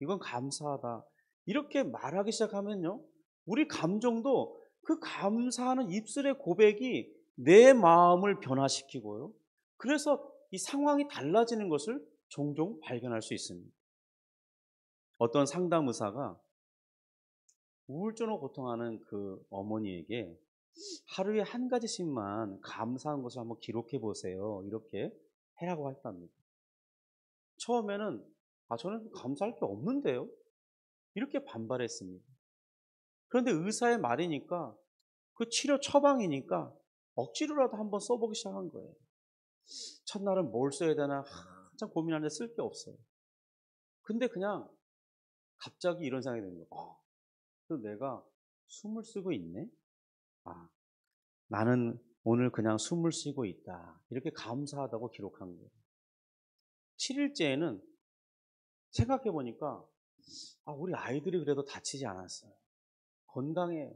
이건 감사하다. 이렇게 말하기 시작하면요, 우리 감정도 그 감사하는 입술의 고백이 내 마음을 변화시키고요. 그래서 이 상황이 달라지는 것을 종종 발견할 수 있습니다. 어떤 상담 의사가 우울증으로 고통하는 그 어머니에게 하루에 한 가지씩만 감사한 것을 한번 기록해 보세요. 이렇게 해라고 했답니다. 처음에는 저는 감사할 게 없는데요. 이렇게 반발했습니다. 그런데 의사의 말이니까 그 치료 처방이니까 억지로라도 한번 써보기 시작한 거예요. 첫날은 뭘 써야 되나 한참 고민하는데 쓸 게 없어요. 근데 그냥 갑자기 이런 생각이 드는 거예요. 내가 숨을 쉬고 있네? 나는 오늘 그냥 숨을 쉬고 있다. 이렇게 감사하다고 기록한 거예요. 7일째에는 생각해 보니까 우리 아이들이 그래도 다치지 않았어요. 건강해요.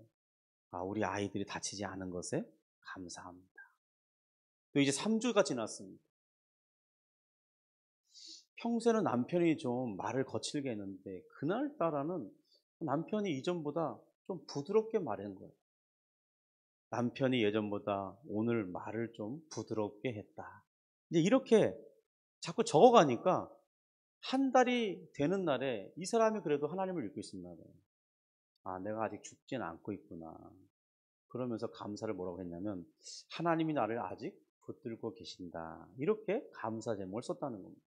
우리 아이들이 다치지 않은 것에 감사합니다. 또 이제 3주가 지났습니다. 평소에는 남편이 좀 말을 거칠게 했는데 그날따라는 남편이 이전보다 좀 부드럽게 말한 거예요. 남편이 예전보다 오늘 말을 좀 부드럽게 했다. 이제 이렇게 자꾸 적어가니까 한 달이 되는 날에 이 사람이 그래도 하나님을 믿고 있습니다. 내가 아직 죽진 않고 있구나. 그러면서 감사를 뭐라고 했냐면 하나님이 나를 아직 붙들고 계신다. 이렇게 감사 제목을 썼다는 겁니다.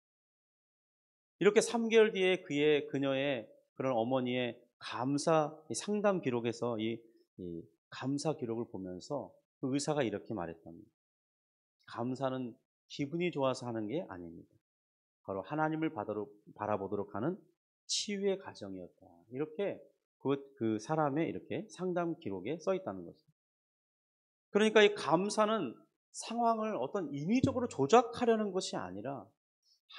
이렇게 3개월 뒤에 그녀의 그런 어머니의 감사 상담 기록에서 이 감사 기록을 보면서 그 의사가 이렇게 말했답니다. 감사는 기분이 좋아서 하는 게 아닙니다. 바로 하나님을 바라보도록 하는 치유의 과정이었다. 이렇게 그 사람의 이렇게 상담 기록에 써 있다는 거죠. 그러니까 이 감사는 상황을 어떤 임의적으로 조작하려는 것이 아니라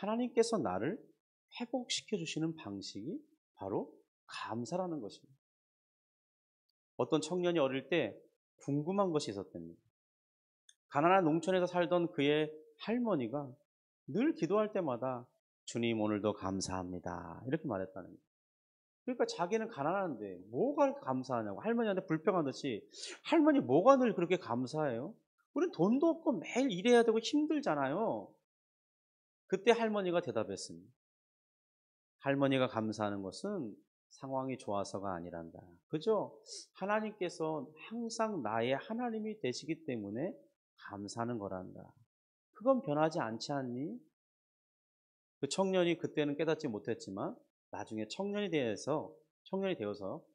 하나님께서 나를 회복시켜 주시는 방식이 바로 감사라는 것입니다. 어떤 청년이 어릴 때 궁금한 것이 있었답니다. 가난한 농촌에서 살던 그의 할머니가 늘 기도할 때마다 주님 오늘도 감사합니다. 이렇게 말했다는 거예요. 그러니까 자기는 가난한데 뭐가 그렇게 감사하냐고 할머니한테 불평하듯이 할머니 뭐가 늘 그렇게 감사해요? 우린 돈도 없고 매일 일해야 되고 힘들잖아요. 그때 할머니가 대답했습니다. 할머니가 감사하는 것은 상황이 좋아서가 아니란다. 그죠? 하나님께서 항상 나의 하나님이 되시기 때문에 감사하는 거란다. 그건 변하지 않지 않니? 그 청년이 그때는 깨닫지 못했지만 나중에 청년이 되어서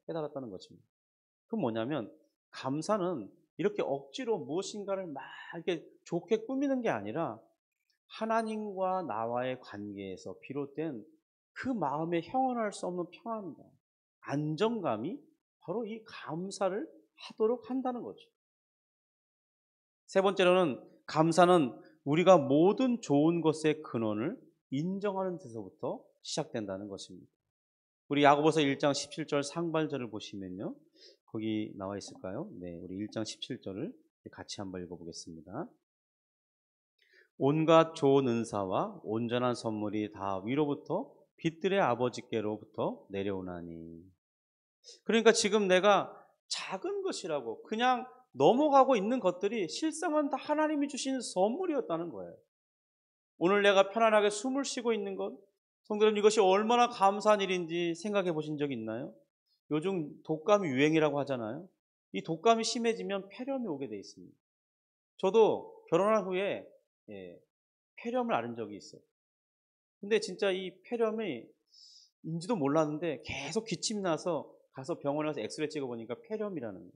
깨달았다는 것입니다. 그건 뭐냐면 감사는 이렇게 억지로 무엇인가를 막 이렇게 좋게 꾸미는 게 아니라 하나님과 나와의 관계에서 비롯된 그 마음에 형언할 수 없는 평안감, 안정감이 바로 이 감사를 하도록 한다는 거죠. 세 번째로는 감사는 우리가 모든 좋은 것의 근원을 인정하는 데서부터 시작된다는 것입니다. 우리 야고보서 1장 17절 상반절을 보시면요. 거기 나와 있을까요? 네, 우리 1장 17절을 같이 한번 읽어보겠습니다. 온갖 좋은 은사와 온전한 선물이 다 위로부터 빛들의 아버지께로부터 내려오나니. 그러니까 지금 내가 작은 것이라고 그냥 넘어가고 있는 것들이 실상은 다 하나님이 주신 선물이었다는 거예요. 오늘 내가 편안하게 숨을 쉬고 있는 것, 성도 여러분, 이것이 얼마나 감사한 일인지 생각해 보신 적 있나요? 요즘 독감이 유행이라고 하잖아요. 이 독감이 심해지면 폐렴이 오게 돼 있습니다. 저도 결혼한 후에 폐렴을 앓은 적이 있어요. 근데 진짜 이 폐렴이 인지도 몰랐는데 계속 기침이 나서 가서 병원에 가서 엑스레이 찍어보니까 폐렴이라는 거예요.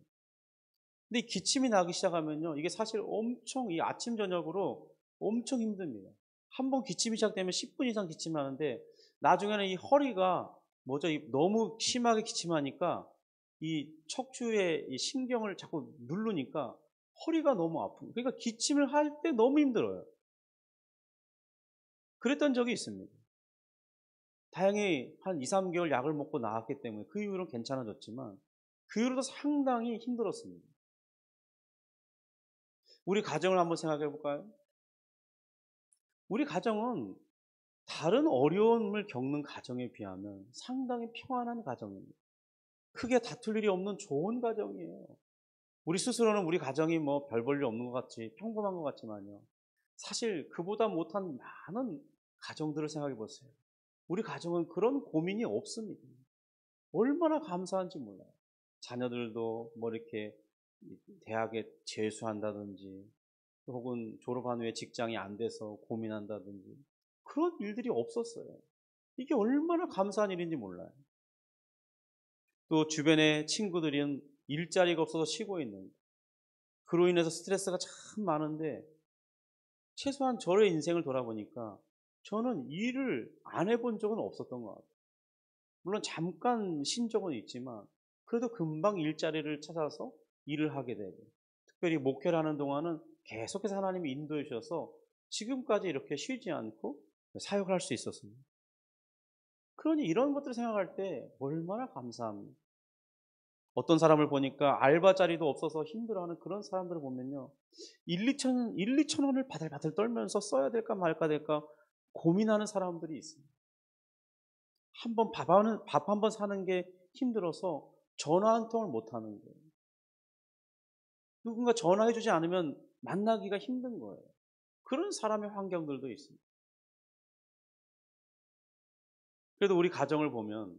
근데 이 기침이 나기 시작하면요. 이게 사실 엄청 이 아침, 저녁으로 엄청 힘듭니다. 한 번 기침이 시작되면 10분 이상 기침하는데 나중에는 이 허리가 너무 심하게 기침하니까 이 척추의 이 신경을 자꾸 누르니까 허리가 너무 아픈 거예요. 그러니까 기침을 할 때 너무 힘들어요. 그랬던 적이 있습니다. 다행히 한 2, 3개월 약을 먹고 나았기 때문에 그 이후로는 괜찮아졌지만 그 이후로도 상당히 힘들었습니다. 우리 가정을 한번 생각해 볼까요? 우리 가정은 다른 어려움을 겪는 가정에 비하면 상당히 평안한 가정입니다. 크게 다툴 일이 없는 좋은 가정이에요. 우리 스스로는 우리 가정이 별 볼 일 없는 것 같이 평범한 것 같지만요. 사실 그보다 못한 많은 가정들을 생각해 보세요. 우리 가정은 그런 고민이 없습니다. 얼마나 감사한지 몰라요. 자녀들도 이렇게 대학에 재수한다든지 혹은 졸업한 후에 직장이 안 돼서 고민한다든지 그런 일들이 없었어요. 이게 얼마나 감사한 일인지 몰라요. 또 주변에 친구들은 일자리가 없어서 쉬고 있는, 그로 인해서 스트레스가 참 많은데 최소한 저의 인생을 돌아보니까 저는 일을 안 해본 적은 없었던 것 같아요. 물론 잠깐 쉰 적은 있지만 그래도 금방 일자리를 찾아서 일을 하게 되고, 특별히 목회를 하는 동안은 계속해서 하나님이 인도해 주셔서 지금까지 이렇게 쉬지 않고 사역을 할 수 있었습니다. 그러니 이런 것들을 생각할 때 얼마나 감사합니다. 어떤 사람을 보니까 알바 자리도 없어서 힘들어하는 그런 사람들을 보면요. 2천 원을 바들바들 떨면서 써야 될까 말까 될까 고민하는 사람들이 있습니다. 밥 한 번 사는 게 힘들어서 전화 한 통을 못 하는 거예요. 누군가 전화해 주지 않으면 만나기가 힘든 거예요. 그런 사람의 환경들도 있습니다. 그래도 우리 가정을 보면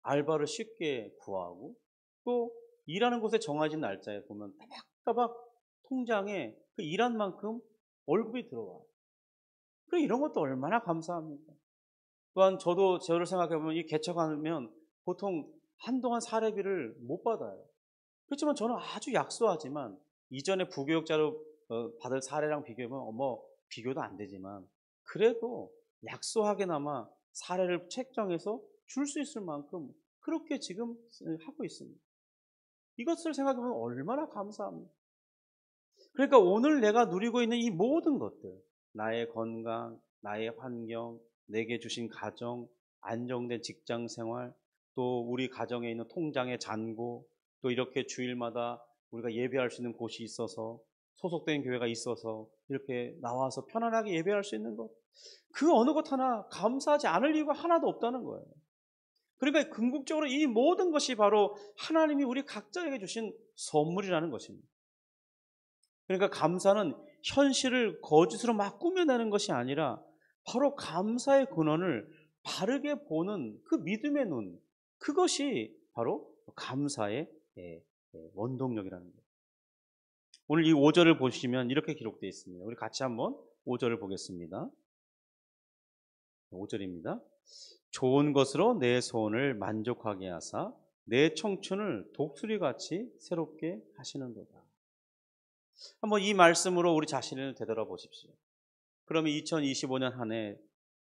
알바를 쉽게 구하고 또 일하는 곳에 정해진 날짜에 보면 따박따박 통장에 그 일한 만큼 월급이 들어와요. 그래 이런 것도 얼마나 감사합니까? 또한 저를 생각해 보면 이 개척하면 보통 한동안 사례비를 못 받아요. 그렇지만 저는 아주 약소하지만 이전에 부교육자로 받을 사례랑 비교하면 비교도 안 되지만 그래도 약소하게나마 사례를 책정해서 줄 수 있을 만큼 그렇게 지금 하고 있습니다. 이것을 생각해보면 얼마나 감사합니다. 그러니까 오늘 내가 누리고 있는 이 모든 것들, 나의 건강, 나의 환경, 내게 주신 가정, 안정된 직장 생활, 또 우리 가정에 있는 통장의 잔고, 또 이렇게 주일마다 우리가 예배할 수 있는 곳이 있어서 소속된 교회가 있어서 이렇게 나와서 편안하게 예배할 수 있는 것, 그 어느 것 하나 감사하지 않을 이유가 하나도 없다는 거예요. 그러니까 궁극적으로 이 모든 것이 바로 하나님이 우리 각자에게 주신 선물이라는 것입니다. 그러니까 감사는 현실을 거짓으로 막 꾸며내는 것이 아니라 바로 감사의 근원을 바르게 보는 그 믿음의 눈, 그것이 바로 감사의 원동력이라는 거예요. 오늘 이 5절을 보시면 이렇게 기록되어 있습니다. 우리 같이 한번 5절을 보겠습니다. 5절입니다. 좋은 것으로 내 소원을 만족하게 하사 내 청춘을 독수리같이 새롭게 하시는도다. 한번 이 말씀으로 우리 자신을 되돌아보십시오. 그러면 2025년 한 해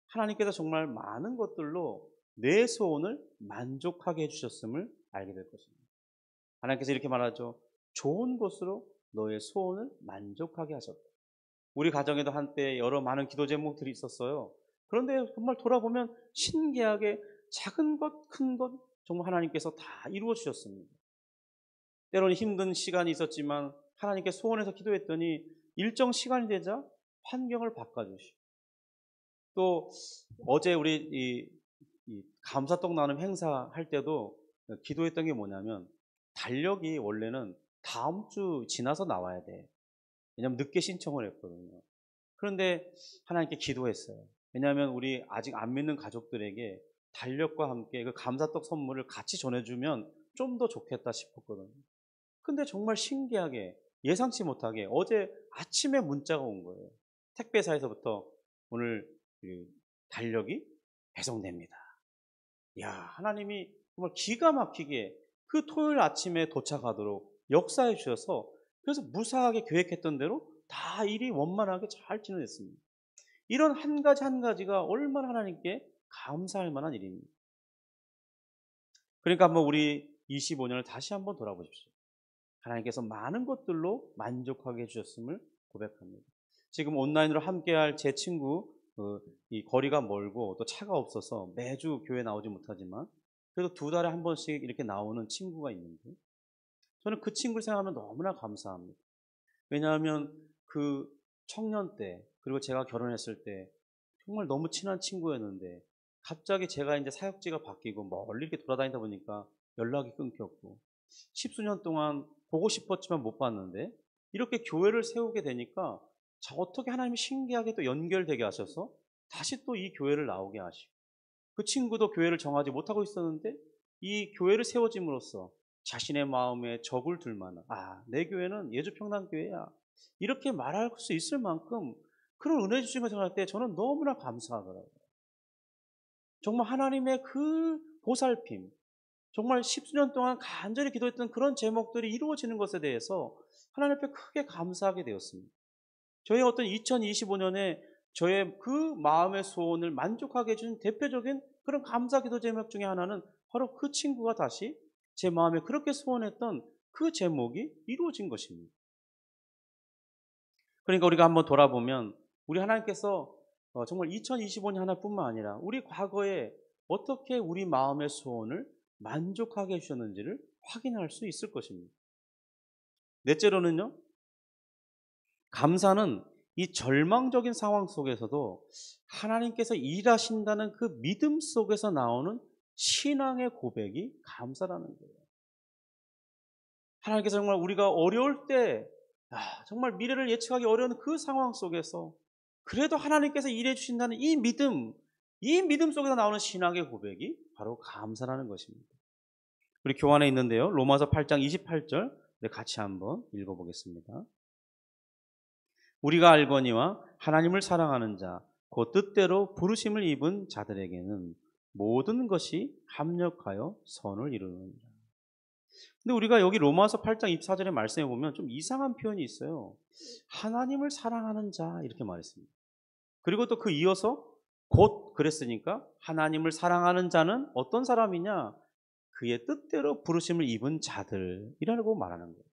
하나님께서 정말 많은 것들로 내 소원을 만족하게 해주셨음을 알게 될 것입니다. 하나님께서 이렇게 말하죠. 좋은 것으로 너의 소원을 만족하게 하셨다. 우리 가정에도 한때 여러 많은 기도 제목들이 있었어요. 그런데 정말 돌아보면 신기하게 작은 것, 큰 것 정말 하나님께서 다 이루어 주셨습니다. 때로는 힘든 시간이 있었지만 하나님께 소원해서 기도했더니 일정 시간이 되자 환경을 바꿔주시고, 또 어제 우리 감사떡 나눔 행사 할 때도 기도했던 게 뭐냐면, 달력이 원래는 다음 주 지나서 나와야 돼. 왜냐하면 늦게 신청을 했거든요. 그런데 하나님께 기도했어요. 왜냐하면 우리 아직 안 믿는 가족들에게 달력과 함께 그 감사떡 선물을 같이 전해주면 좀 더 좋겠다 싶었거든요. 근데 정말 신기하게 예상치 못하게 어제 아침에 문자가 온 거예요. 택배사에서부터 오늘 달력이 배송됩니다. 야, 하나님이 정말 기가 막히게 그 토요일 아침에 도착하도록 역사해 주셔서, 그래서 무사하게 계획했던 대로 다 일이 원만하게 잘 진행됐습니다. 이런 한 가지 한 가지가 얼마나 하나님께 감사할 만한 일입니다. 그러니까 한번 우리 25년을 다시 한번 돌아보십시오. 하나님께서 많은 것들로 만족하게 해주셨음을 고백합니다. 지금 온라인으로 함께할 제 친구, 이 거리가 멀고 또 차가 없어서 매주 교회 나오지 못하지만 그래도 2달에 한 번씩 이렇게 나오는 친구가 있는데, 저는 그 친구를 생각하면 너무나 감사합니다. 왜냐하면 그 청년 때, 그리고 제가 결혼했을 때 정말 너무 친한 친구였는데, 갑자기 제가 이제 사역지가 바뀌고 멀리 이렇게 돌아다니다 보니까 연락이 끊겼고, 10수년 동안 보고 싶었지만 못 봤는데 이렇게 교회를 세우게 되니까 어떻게 하나님이 신기하게 또 연결되게 하셔서 다시 또 이 교회를 나오게 하시고, 그 친구도 교회를 정하지 못하고 있었는데 이 교회를 세워짐으로써 자신의 마음에 적을 둘 만한, 내 교회는 예주평단교회야, 이렇게 말할 수 있을 만큼 그런 은혜 주신 걸 생각할 때 저는 너무나 감사하더라고요. 정말 하나님의 그 보살핌, 정말 10수년 동안 간절히 기도했던 그런 제목들이 이루어지는 것에 대해서 하나님 앞에 크게 감사하게 되었습니다. 저의 어떤 2025년에 저의 그 마음의 소원을 만족하게 해준 대표적인 그런 감사 기도 제목 중에 하나는 바로 그 친구가 다시 제 마음에 그렇게 소원했던 그 제목이 이루어진 것입니다. 그러니까 우리가 한번 돌아보면 우리 하나님께서 정말 2025년 하나뿐만 아니라 우리 과거에 어떻게 우리 마음의 소원을 만족하게 해주셨는지를 확인할 수 있을 것입니다. 넷째로는요, 감사는 이 절망적인 상황 속에서도 하나님께서 일하신다는 그 믿음 속에서 나오는 신앙의 고백이 감사라는 거예요. 하나님께서 정말 우리가 어려울 때, 정말 미래를 예측하기 어려운 그 상황 속에서 그래도 하나님께서 일해 주신다는 이 믿음 속에서 나오는 신앙의 고백이 바로 감사라는 것입니다. 우리 교환에 있는데요, 로마서 8장 28절 같이 한번 읽어보겠습니다. 우리가 알거니와 하나님을 사랑하는 자, 그 뜻대로 부르심을 입은 자들에게는 모든 것이 합력하여 선을 이루느니라. 근데 우리가 여기 로마서 8장 24절의 말씀에 보면 좀 이상한 표현이 있어요. 하나님을 사랑하는 자, 이렇게 말했습니다. 그리고 또 그 이어서 곧 그랬으니까 하나님을 사랑하는 자는 어떤 사람이냐? 그의 뜻대로 부르심을 입은 자들이라고 말하는 거예요.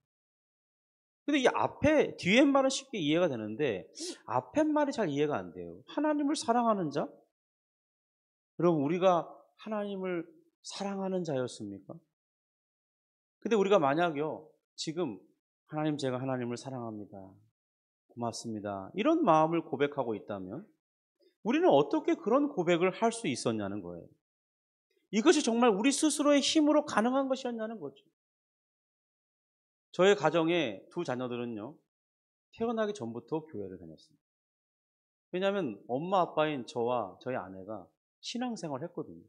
근데 이 뒤에 말은 쉽게 이해가 되는데 앞에 말이 잘 이해가 안 돼요. 하나님을 사랑하는 자? 여러분, 우리가 하나님을 사랑하는 자였습니까? 근데 우리가 만약요, 지금 하나님, 제가 하나님을 사랑합니다, 고맙습니다, 이런 마음을 고백하고 있다면 우리는 어떻게 그런 고백을 할 수 있었냐는 거예요. 이것이 정말 우리 스스로의 힘으로 가능한 것이었냐는 거죠. 저의 가정의 2 자녀들은요, 태어나기 전부터 교회를 다녔습니다. 왜냐하면 엄마 아빠인 저와 저희 아내가 신앙생활을 했거든요.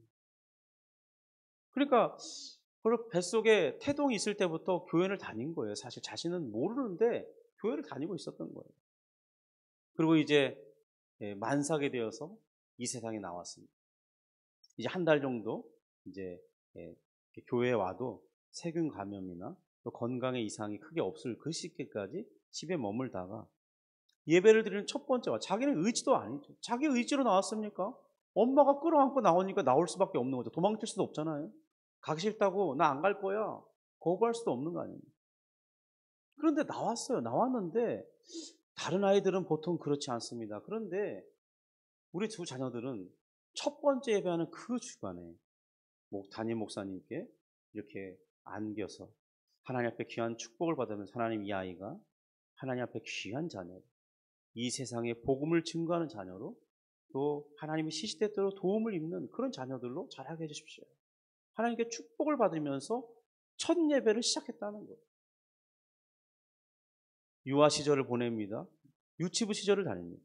그러니까 그 뱃속에 태동이 있을 때부터 교회를 다닌 거예요. 사실 자신은 모르는데 교회를 다니고 있었던 거예요. 그리고 이제 만삭이 되어서 이 세상에 나왔습니다. 이제 한 달 정도 이제 교회에 와도 세균 감염이나 또 건강에 이상이 크게 없을 그 시기까지 집에 머물다가 예배를 드리는 첫 번째와 자기는 의지도 아니죠. 자기 의지로 나왔습니까? 엄마가 끌어안고 나오니까 나올 수밖에 없는 거죠. 도망칠 수도 없잖아요. 가기 싫다고 나 안 갈 거야. 거부할 수도 없는 거 아닙니까? 그런데 나왔어요. 나왔는데 다른 아이들은 보통 그렇지 않습니다. 그런데 우리 두 자녀들은 첫 번째 예배하는 그 주간에 담임 목사님께 이렇게 안겨서 하나님 앞에 귀한 축복을 받으면서 하나님 이 아이가 하나님 앞에 귀한 자녀로 이 세상에 복음을 증거하는 자녀로 또 하나님의 시시때때로 도움을 입는 그런 자녀들로 자라게 해주십시오. 하나님께 축복을 받으면서 첫 예배를 시작했다는 거예요. 유아 시절을 보냅니다. 유치부 시절을 다닙니다.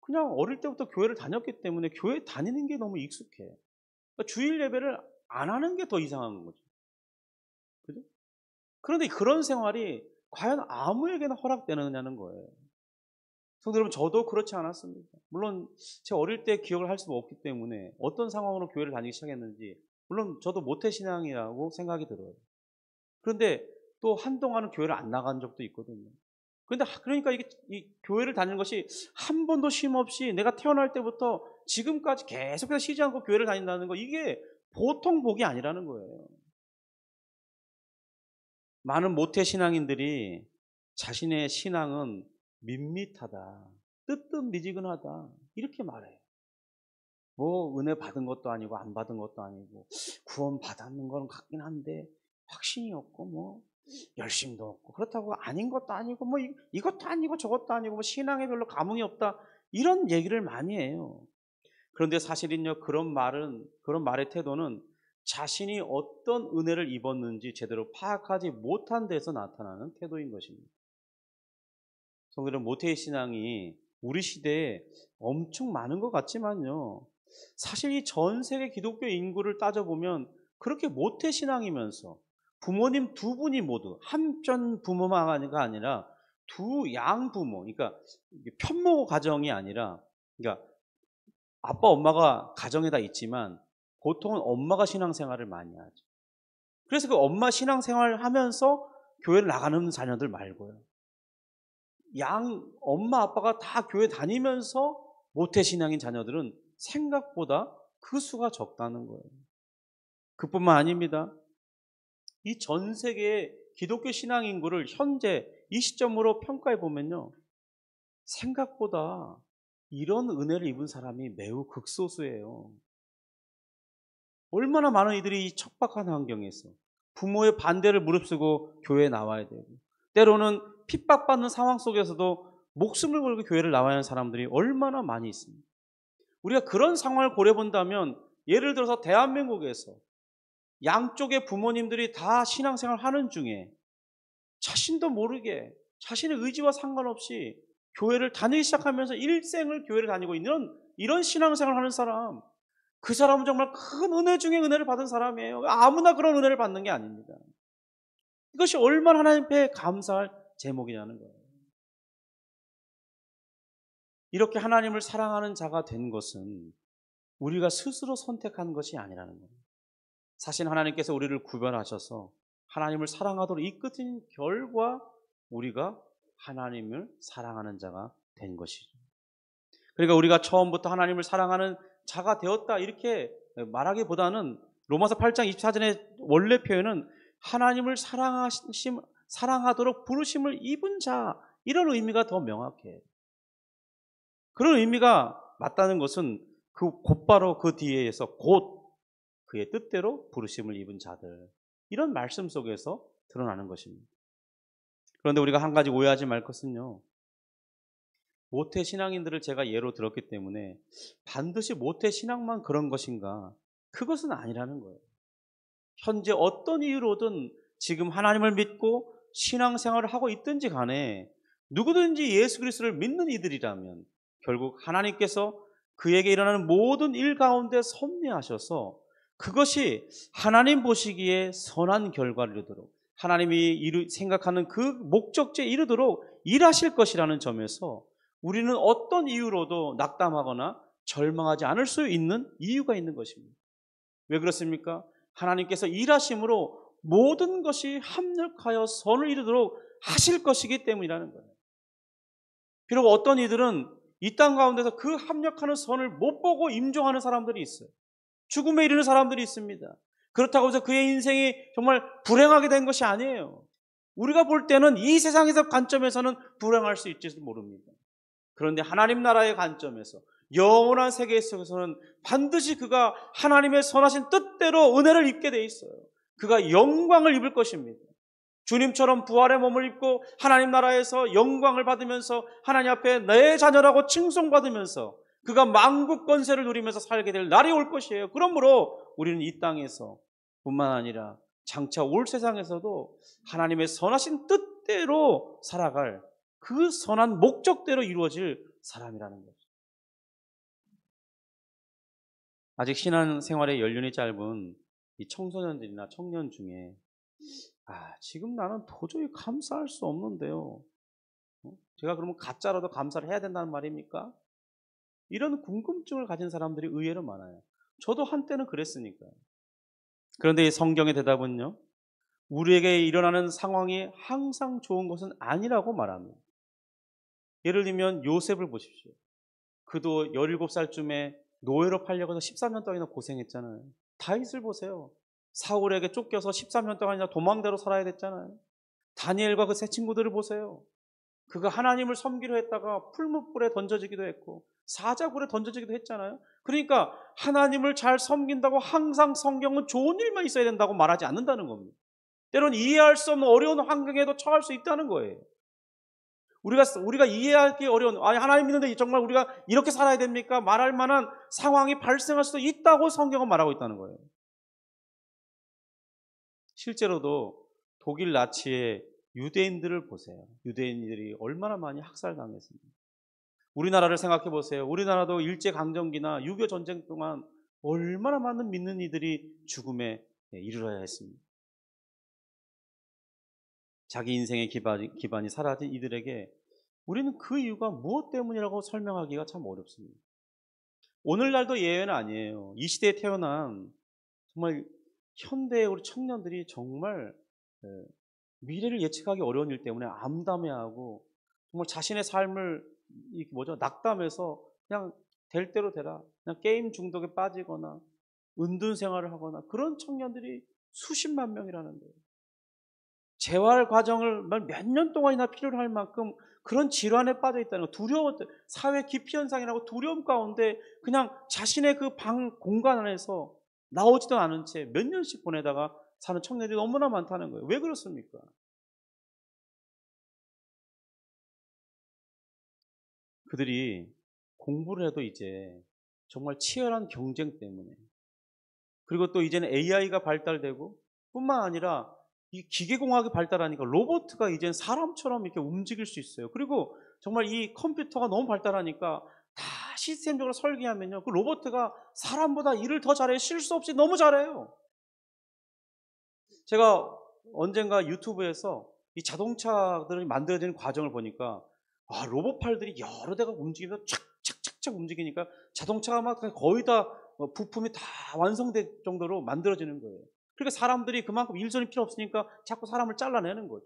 그냥 어릴 때부터 교회를 다녔기 때문에 교회 다니는 게 너무 익숙해. 그러니까 주일 예배를 안 하는 게 더 이상한 거죠. 그죠? 그런데 그런 생활이 과연 아무에게나 허락되느냐는 거예요. 성도 여러분, 저도 그렇지 않았습니다. 물론 제 어릴 때 기억을 할 수가 없기 때문에 어떤 상황으로 교회를 다니기 시작했는지 물론 저도 모태신앙이라고 생각이 들어요. 그런데 또 한동안은 교회를 안 나간 적도 있거든요. 그러니까 이 교회를 다니는 것이 한 번도 쉼 없이 내가 태어날 때부터 지금까지 계속해서 쉬지 않고 교회를 다닌다는 거, 이게 보통 복이 아니라는 거예요. 많은 모태신앙인들이 자신의 신앙은 밋밋하다, 뜨뜻미지근하다 이렇게 말해요. 뭐 은혜 받은 것도 아니고 안 받은 것도 아니고 구원 받았는 건 같긴 한데 확신이 없고 뭐 열심도 없고 그렇다고 아닌 것도 아니고 뭐 이것도 아니고 저것도 아니고 뭐 신앙에 별로 감흥이 없다 이런 얘기를 많이 해요. 그런데 사실은요, 그런 말의 태도는 자신이 어떤 은혜를 입었는지 제대로 파악하지 못한 데서 나타나는 태도인 것입니다. 성도들은 모태의 신앙이 우리 시대에 엄청 많은 것 같지만요, 사실 이 전 세계 기독교 인구를 따져보면 그렇게 모태 신앙이면서 부모님 두 분이 모두 한편 부모가 아니라 두 양부모, 그러니까 편모 가정이 아니라, 그러니까 아빠 엄마가 가정에 다 있지만 보통은 엄마가 신앙생활을 많이 하죠. 그래서 그 엄마 신앙생활을 하면서 교회를 나가는 자녀들 말고요, 엄마 아빠가 다 교회 다니면서 모태신앙인 자녀들은 생각보다 그 수가 적다는 거예요. 그뿐만 아닙니다. 이 전 세계의 기독교 신앙 인구를 현재 이 시점으로 평가해 보면요, 생각보다 이런 은혜를 입은 사람이 매우 극소수예요. 얼마나 많은 이들이 이 척박한 환경에서 부모의 반대를 무릅쓰고 교회에 나와야 되고, 때로는 핍박받는 상황 속에서도 목숨을 걸고 교회를 나와야 하는 사람들이 얼마나 많이 있습니다. 우리가 그런 상황을 고려해 본다면, 예를 들어서 대한민국에서 양쪽의 부모님들이 다 신앙생활 하는 중에 자신도 모르게 자신의 의지와 상관없이 교회를 다니기 시작하면서 일생을 교회를 다니고 있는 이런 신앙생활을 하는 사람, 그 사람은 정말 큰 은혜 중에 은혜를 받은 사람이에요. 아무나 그런 은혜를 받는 게 아닙니다. 이것이 얼마나 하나님 앞에 감사할 제목이냐는 거예요. 이렇게 하나님을 사랑하는 자가 된 것은 우리가 스스로 선택한 것이 아니라는 거예요. 사실 하나님께서 우리를 구별하셔서 하나님을 사랑하도록 이끄신 결과 우리가 하나님을 사랑하는 자가 된 것이죠. 그러니까 우리가 처음부터 하나님을 사랑하는 자가 되었다 이렇게 말하기보다는 로마서 8장 24절의 원래 표현은 하나님을 사랑하도록 부르심을 입은 자, 이런 의미가 더 명확해요. 그런 의미가 맞다는 것은 곧바로 그 뒤에서 곧 그의 뜻대로 부르심을 입은 자들, 이런 말씀 속에서 드러나는 것입니다. 그런데 우리가 한 가지 오해하지 말 것은요, 모태 신앙인들을 제가 예로 들었기 때문에 반드시 모태 신앙만 그런 것인가, 그것은 아니라는 거예요. 현재 어떤 이유로든 지금 하나님을 믿고 신앙생활을 하고 있든지 간에 누구든지 예수 그리스도를 믿는 이들이라면 결국 하나님께서 그에게 일어나는 모든 일 가운데 섭리하셔서 그것이 하나님 보시기에 선한 결과를 이루도록 하나님이 생각하는 그 목적지에 이르도록 일하실 것이라는 점에서 우리는 어떤 이유로도 낙담하거나 절망하지 않을 수 있는 이유가 있는 것입니다. 왜 그렇습니까? 하나님께서 일하심으로 모든 것이 합력하여 선을 이루도록 하실 것이기 때문이라는 거예요. 비록 어떤 이들은 이 땅 가운데서 그 합력하는 선을 못 보고 임종하는 사람들이 있어요. 죽음에 이르는 사람들이 있습니다. 그렇다고 해서 그의 인생이 정말 불행하게 된 것이 아니에요. 우리가 볼 때는 이 세상에서 관점에서는 불행할 수 있을지도 모릅니다. 그런데 하나님 나라의 관점에서 영원한 세계 속에서는 반드시 그가 하나님의 선하신 뜻대로 은혜를 입게 돼 있어요. 그가 영광을 입을 것입니다. 주님처럼 부활의 몸을 입고 하나님 나라에서 영광을 받으면서 하나님 앞에 내 자녀라고 칭송받으면서 그가 만국 권세를 누리면서 살게 될 날이 올 것이에요. 그러므로 우리는 이 땅에서 뿐만 아니라 장차 올 세상에서도 하나님의 선하신 뜻대로 살아갈 그 선한 목적대로 이루어질 사람이라는 거죠. 아직 신앙 생활의 연륜이 짧은 이 청소년들이나 청년 중에 지금 나는 도저히 감사할 수 없는데요. 제가 그러면 가짜라도 감사를 해야 된다는 말입니까? 이런 궁금증을 가진 사람들이 의외로 많아요. 저도 한때는 그랬으니까요. 그런데 이 성경의 대답은요, 우리에게 일어나는 상황이 항상 좋은 것은 아니라고 말합니다. 예를 들면 요셉을 보십시오. 그도 17살쯤에 노예로 팔려가서 13년 동안이나 고생했잖아요. 다윗을 보세요. 사울에게 쫓겨서 13년 동안이나 도망대로 살아야 됐잖아요. 다니엘과 그 세 친구들을 보세요. 그가 하나님을 섬기려 했다가 풀무불에 던져지기도 했고 사자굴에 던져지기도 했잖아요. 그러니까 하나님을 잘 섬긴다고 항상 성경은 좋은 일만 있어야 된다고 말하지 않는다는 겁니다. 때로는 이해할 수 없는 어려운 환경에도 처할 수 있다는 거예요. 우리가 이해하기 어려운, 하나님 믿는데 정말 우리가 이렇게 살아야 됩니까? 말할 만한 상황이 발생할 수도 있다고 성경은 말하고 있다는 거예요. 실제로도 독일 나치의 유대인들을 보세요. 유대인들이 얼마나 많이 학살당했습니까? 우리나라를 생각해 보세요. 우리나라도 일제강점기나 6.25 전쟁 동안 얼마나 많은 믿는 이들이 죽음에 이르러야 했습니다. 자기 인생의 기반이 사라진 이들에게 우리는 그 이유가 무엇 때문이라고 설명하기가 참 어렵습니다. 오늘날도 예외는 아니에요. 이 시대에 태어난 정말 현대의 우리 청년들이 정말 미래를 예측하기 어려운 일 때문에 암담해하고 정말 자신의 삶을 낙담해서 그냥 될 대로 되라, 그냥 게임 중독에 빠지거나 은둔 생활을 하거나 그런 청년들이 수십만 명이라는 거예요. 재활 과정을 몇 년 동안이나 필요로 할 만큼 그런 질환에 빠져 있다는 거, 두려워, 사회 기피 현상이라고 두려움 가운데 그냥 자신의 그 방 공간 안에서 나오지도 않은 채 몇 년씩 보내다가 사는 청년들이 너무나 많다는 거예요. 왜 그렇습니까? 그들이 공부를 해도 이제 정말 치열한 경쟁 때문에, 그리고 또 이제는 AI가 발달되고 뿐만 아니라 이 기계공학이 발달하니까 로봇가 이제는 사람처럼 이렇게 움직일 수 있어요. 그리고 정말 이 컴퓨터가 너무 발달하니까 다 시스템적으로 설계하면요, 그 로봇가 사람보다 일을 더 잘해요. 실수 없이 너무 잘해요. 제가 언젠가 유튜브에서 이 자동차들이 만들어지는 과정을 보니까 로봇팔들이 여러 대가 움직이면서 착착착착 움직이니까 자동차가 막 거의 다 부품이 다 완성될 정도로 만들어지는 거예요. 그러니까 사람들이 그만큼 일손이 필요 없으니까 자꾸 사람을 잘라내는 거죠.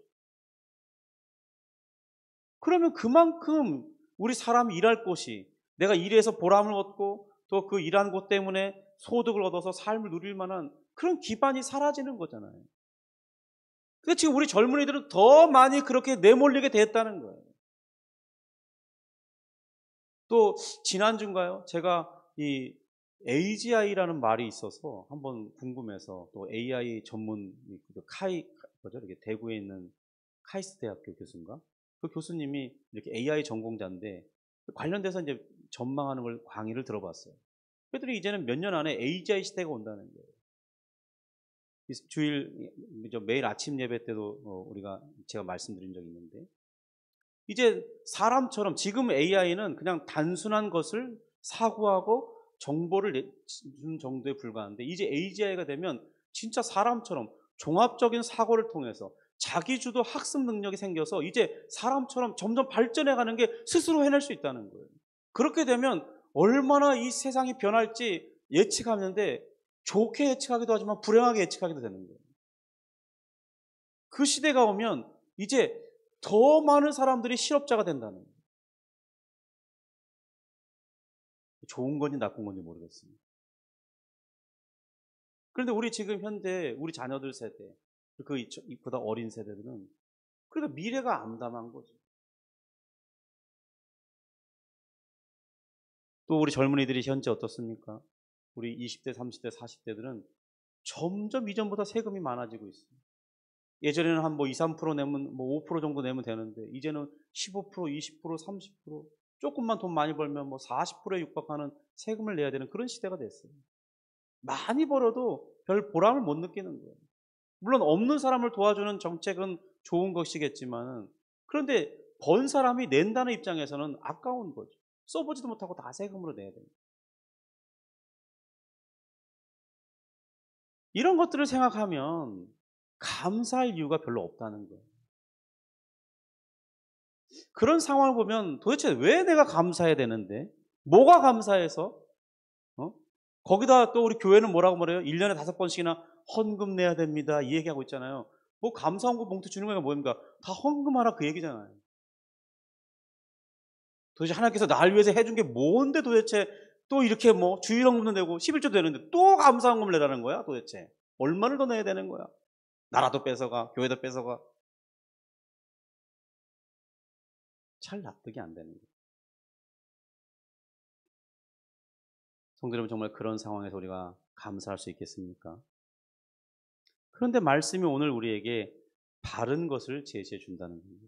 그러면 그만큼 우리 사람이 일할 곳이, 내가 일해서 보람을 얻고 또 그 일한 곳 때문에 소득을 얻어서 삶을 누릴 만한 그런 기반이 사라지는 거잖아요. 근데 지금 우리 젊은이들은 더 많이 그렇게 내몰리게 됐다는 거예요. 또 지난주인가요? 제가 이 AGI라는 말이 있어서 한번 궁금해서 또 AI 전문 이렇게 대구에 있는 카이스트 대학교 교수인가? 그 교수님이 이렇게 AI 전공자인데 관련돼서 이제 전망하는 걸 강의를 들어봤어요. 그들이 이제는 몇 년 안에 AGI 시대가 온다는 거예요. 매일 아침 예배 때도 제가 말씀드린 적이 있는데, 이제 사람처럼 지금 AI는 그냥 단순한 것을 사고하고 정보를 주는 정도에 불과한데 이제 AGI가 되면 진짜 사람처럼 종합적인 사고를 통해서 자기주도 학습 능력이 생겨서 이제 사람처럼 점점 발전해 가는 게 스스로 해낼 수 있다는 거예요. 그렇게 되면 얼마나 이 세상이 변할지 예측하는데 좋게 예측하기도 하지만 불행하게 예측하기도 되는 거예요. 그 시대가 오면 이제 더 많은 사람들이 실업자가 된다는 거예요. 좋은 건지 나쁜 건지 모르겠습니다. 그런데 우리 지금 현대 우리 자녀들 세대 그보다 어린 세대들은 그러니까 미래가 암담한 거죠. 또 우리 젊은이들이 현재 어떻습니까? 우리 20대, 30대, 40대들은 점점 이전보다 세금이 많아지고 있어요. 예전에는 한 뭐 2, 3% 내면 뭐 5% 정도 내면 되는데 이제는 15%, 20%, 30% 조금만 돈 많이 벌면 뭐 40%에 육박하는 세금을 내야 되는 그런 시대가 됐어요. 많이 벌어도 별 보람을 못 느끼는 거예요. 물론 없는 사람을 도와주는 정책은 좋은 것이겠지만 그런데 번 사람이 낸다는 입장에서는 아까운 거죠. 써보지도 못하고 다 세금으로 내야 됩니다. 이런 것들을 생각하면 감사할 이유가 별로 없다는 거예요. 그런 상황을 보면 도대체 왜 내가 감사해야 되는데? 뭐가 감사해서? 어? 거기다 또 우리 교회는 뭐라고 말해요? 1년에 5번씩이나 헌금 내야 됩니다. 이 얘기하고 있잖아요. 뭐 감사헌금 봉투 주는 거가 뭡니까? 다 헌금하라 그 얘기잖아요. 도대체 하나님께서 나를 위해서 해준 게 뭔데 도대체 또 이렇게 뭐 주일헌금도 내고 11조도 내는데 또 감사헌금을 내라는 거야 도대체. 얼마를 더 내야 되는 거야? 나라도 뺏어가, 교회도 뺏어가. 잘 납득이 안 되는 거예요. 성도 여러분 정말 그런 상황에서 우리가 감사할 수 있겠습니까? 그런데 말씀이 오늘 우리에게 바른 것을 제시해 준다는 겁니다.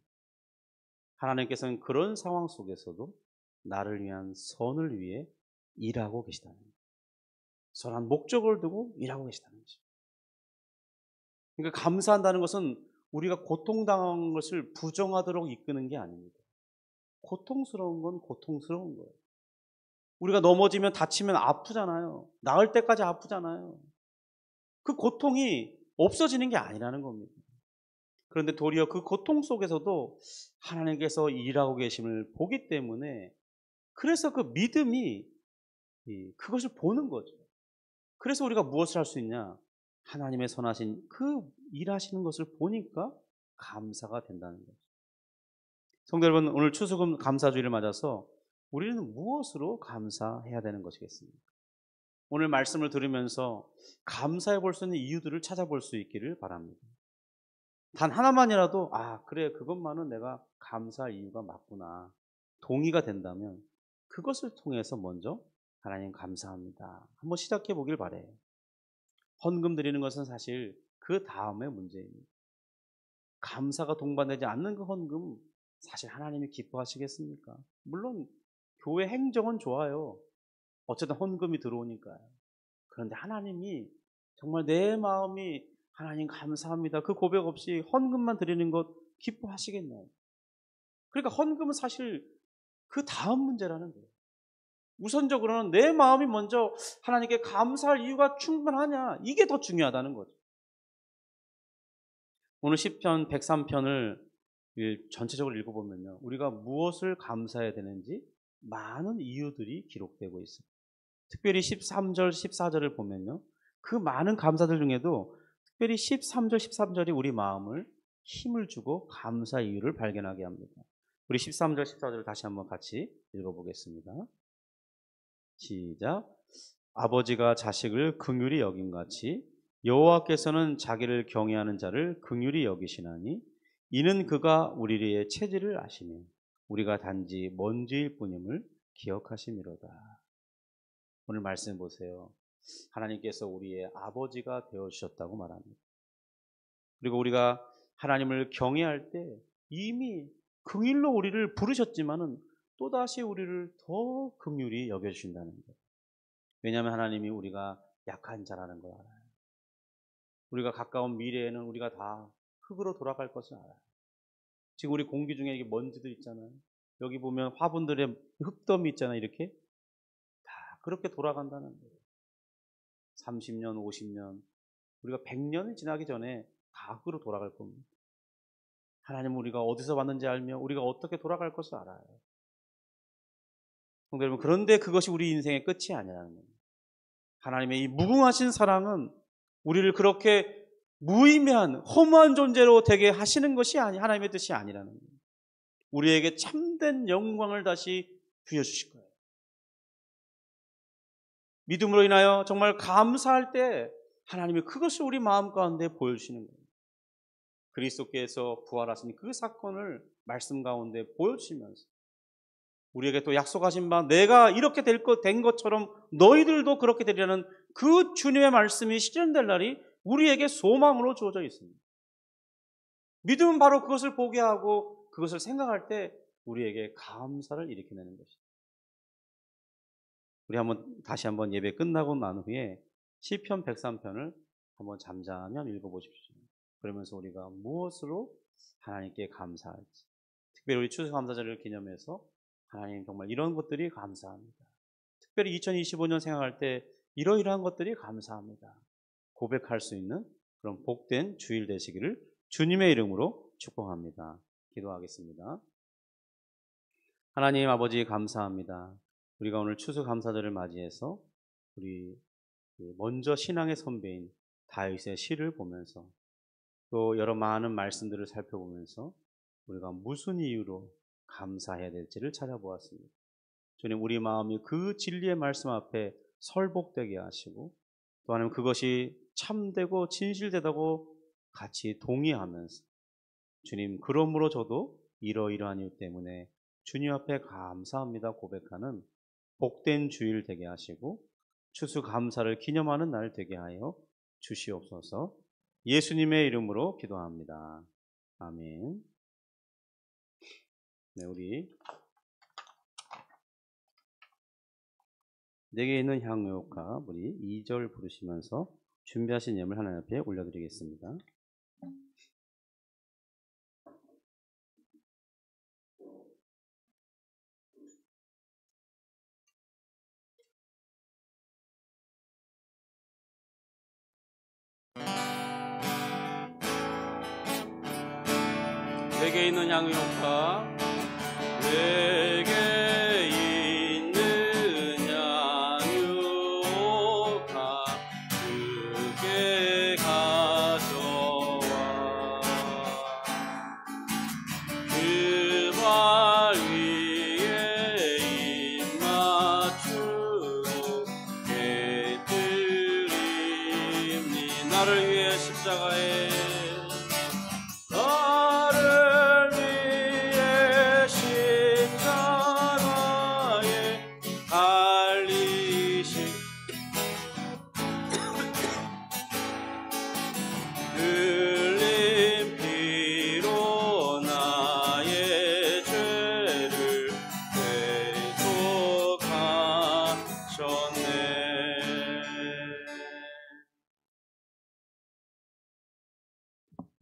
하나님께서는 그런 상황 속에서도 나를 위한 선을 위해 일하고 계시다는 거예요. 선한 목적을 두고 일하고 계시다는 거죠. 그러니까 감사한다는 것은 우리가 고통당한 것을 부정하도록 이끄는 게 아닙니다. 고통스러운 건 고통스러운 거예요. 우리가 넘어지면 다치면 아프잖아요. 나을 때까지 아프잖아요. 그 고통이 없어지는 게 아니라는 겁니다. 그런데 도리어 그 고통 속에서도 하나님께서 일하고 계심을 보기 때문에 그래서 그 믿음이 그것을 보는 거죠. 그래서 우리가 무엇을 할 수 있냐? 하나님의 선하신 그 일하시는 것을 보니까 감사가 된다는 거죠. 성도 여러분, 오늘 추수금 감사주의를 맞아서 우리는 무엇으로 감사해야 되는 것이겠습니까? 오늘 말씀을 들으면서 감사해 볼 수 있는 이유들을 찾아볼 수 있기를 바랍니다. 단 하나만이라도 그래 그것만은 내가 감사할 이유가 맞구나 동의가 된다면 그것을 통해서 먼저 하나님 감사합니다 한번 시작해 보길 바래요. 헌금 드리는 것은 사실 그 다음의 문제입니다. 감사가 동반되지 않는 그 헌금 사실 하나님이 기뻐하시겠습니까? 물론 교회 행정은 좋아요. 어쨌든 헌금이 들어오니까요. 그런데 하나님이 정말 내 마음이 하나님 감사합니다. 그 고백 없이 헌금만 드리는 것 기뻐하시겠나요? 그러니까 헌금은 사실 그 다음 문제라는 거예요. 우선적으로는 내 마음이 먼저 하나님께 감사할 이유가 충분하냐 이게 더 중요하다는 거죠. 오늘 시편 103편을 전체적으로 읽어보면요. 우리가 무엇을 감사해야 되는지 많은 이유들이 기록되고 있습니다. 특별히 13절, 14절을 보면요. 그 많은 감사들 중에도 특별히 13절, 13절이 우리 마음을 힘을 주고 감사 이유를 발견하게 합니다. 우리 13절, 14절을 다시 한번 같이 읽어보겠습니다. 시작. 아버지가 자식을 긍휼히 여김같이 여호와께서는 자기를 경외하는 자를 긍휼히 여기시나니 이는 그가 우리의 체질을 아시며 우리가 단지 먼지일 뿐임을 기억하심이로다. 오늘 말씀 보세요. 하나님께서 우리의 아버지가 되어주셨다고 말합니다. 그리고 우리가 하나님을 경외할 때 이미 긍휼로 우리를 부르셨지만은 또다시 우리를 더 긍휼히 여겨주신다는 거예요. 왜냐하면 하나님이 우리가 약한 자라는 걸 알아요. 우리가 가까운 미래에는 우리가 다 흙으로 돌아갈 것을 알아요. 지금 우리 공기 중에 이게 먼지들 있잖아요. 여기 보면 화분들의 흙더미 있잖아요. 이렇게 그렇게 돌아간다는 거예요. 30년, 50년, 우리가 100년이 지나기 전에 다 그로 돌아갈 겁니다. 하나님은 우리가 어디서 왔는지 알며 우리가 어떻게 돌아갈 것을 알아요. 성도 여러분, 그런데 그것이 우리 인생의 끝이 아니라는 거예요. 하나님의 이 무궁하신 사랑은 우리를 그렇게 무의미한 허무한 존재로 되게 하시는 것이 하나님의 뜻이 아니라는 거예요. 우리에게 참된 영광을 다시 부여주실 거예요. 믿음으로 인하여 정말 감사할 때 하나님이 그것을 우리 마음 가운데 보여주시는 거예요. 그리스도께서 부활하신 그 사건을 말씀 가운데 보여주시면서 우리에게 또 약속하신 바 내가 이렇게 된 것처럼 너희들도 그렇게 되리라는 그 주님의 말씀이 실현될 날이 우리에게 소망으로 주어져 있습니다. 믿음은 바로 그것을 보게 하고 그것을 생각할 때 우리에게 감사를 일으켜내는 것입니다. 우리 다시 한번 예배 끝나고 난 후에 시편 103편을 한번 잠잠히 읽어보십시오. 그러면서 우리가 무엇으로 하나님께 감사할지, 특별히 우리 추수감사절을 기념해서 하나님 정말 이런 것들이 감사합니다. 특별히 2025년 생각할 때 이러이러한 것들이 감사합니다. 고백할 수 있는 그런 복된 주일 되시기를 주님의 이름으로 축복합니다. 기도하겠습니다. 하나님 아버지 감사합니다. 우리가 오늘 추수감사절을 맞이해서 우리 먼저 신앙의 선배인 다윗의 시를 보면서 또 여러 많은 말씀들을 살펴보면서 우리가 무슨 이유로 감사해야 될지를 찾아보았습니다. 주님, 우리 마음이 그 진리의 말씀 앞에 설복되게 하시고 또 하나님 그것이 참되고 진실되다고 같이 동의하면서 주님, 그러므로 저도 이러이러한 일 때문에 주님 앞에 감사합니다 고백하는 복된 주일 되게 하시고 추수감사를 기념하는 날 되게 하여 주시옵소서. 예수님의 이름으로 기도합니다. 아멘. 네, 우리 내게 있는 향유가 우리 2절 부르시면서 준비하신 예물 하나님 앞에 올려드리겠습니다. 내게 있는 향유가 내게 있는 향유가 주께 가져와 그 발 위에 입 맞추고 깨뜨리니 나를 위해 십자가에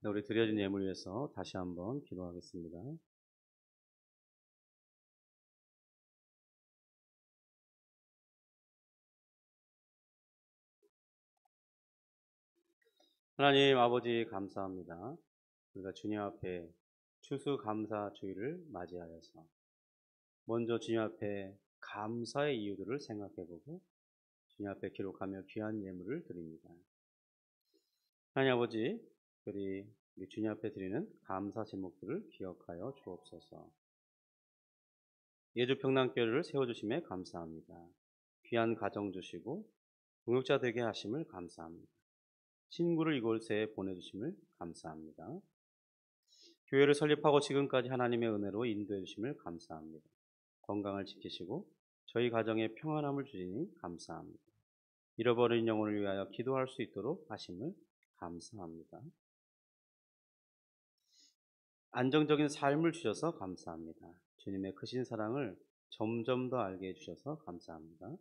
우리 드려진 예물 위해서 다시 한번 기도하겠습니다. 하나님 아버지 감사합니다. 우리가 주님 앞에 추수감사 주일을 맞이하여서 먼저 주님 앞에 감사의 이유들을 생각해보고 주님 앞에 기록하며 귀한 예물을 드립니다. 하나님 아버지, 우리 주님 앞에 드리는 감사 제목들을 기억하여 주옵소서. 예주평랑교회를 세워주심에 감사합니다. 귀한 가정 주시고 동역자 되게 하심을 감사합니다. 친구를 이곳에 보내주심을 감사합니다. 교회를 설립하고 지금까지 하나님의 은혜로 인도해 주심을 감사합니다. 건강을 지키시고 저희 가정에 평안함을 주시니 감사합니다. 잃어버린 영혼을 위하여 기도할 수 있도록 하심을 감사합니다. 안정적인 삶을 주셔서 감사합니다. 주님의 크신 사랑을 점점 더 알게 해주셔서 감사합니다.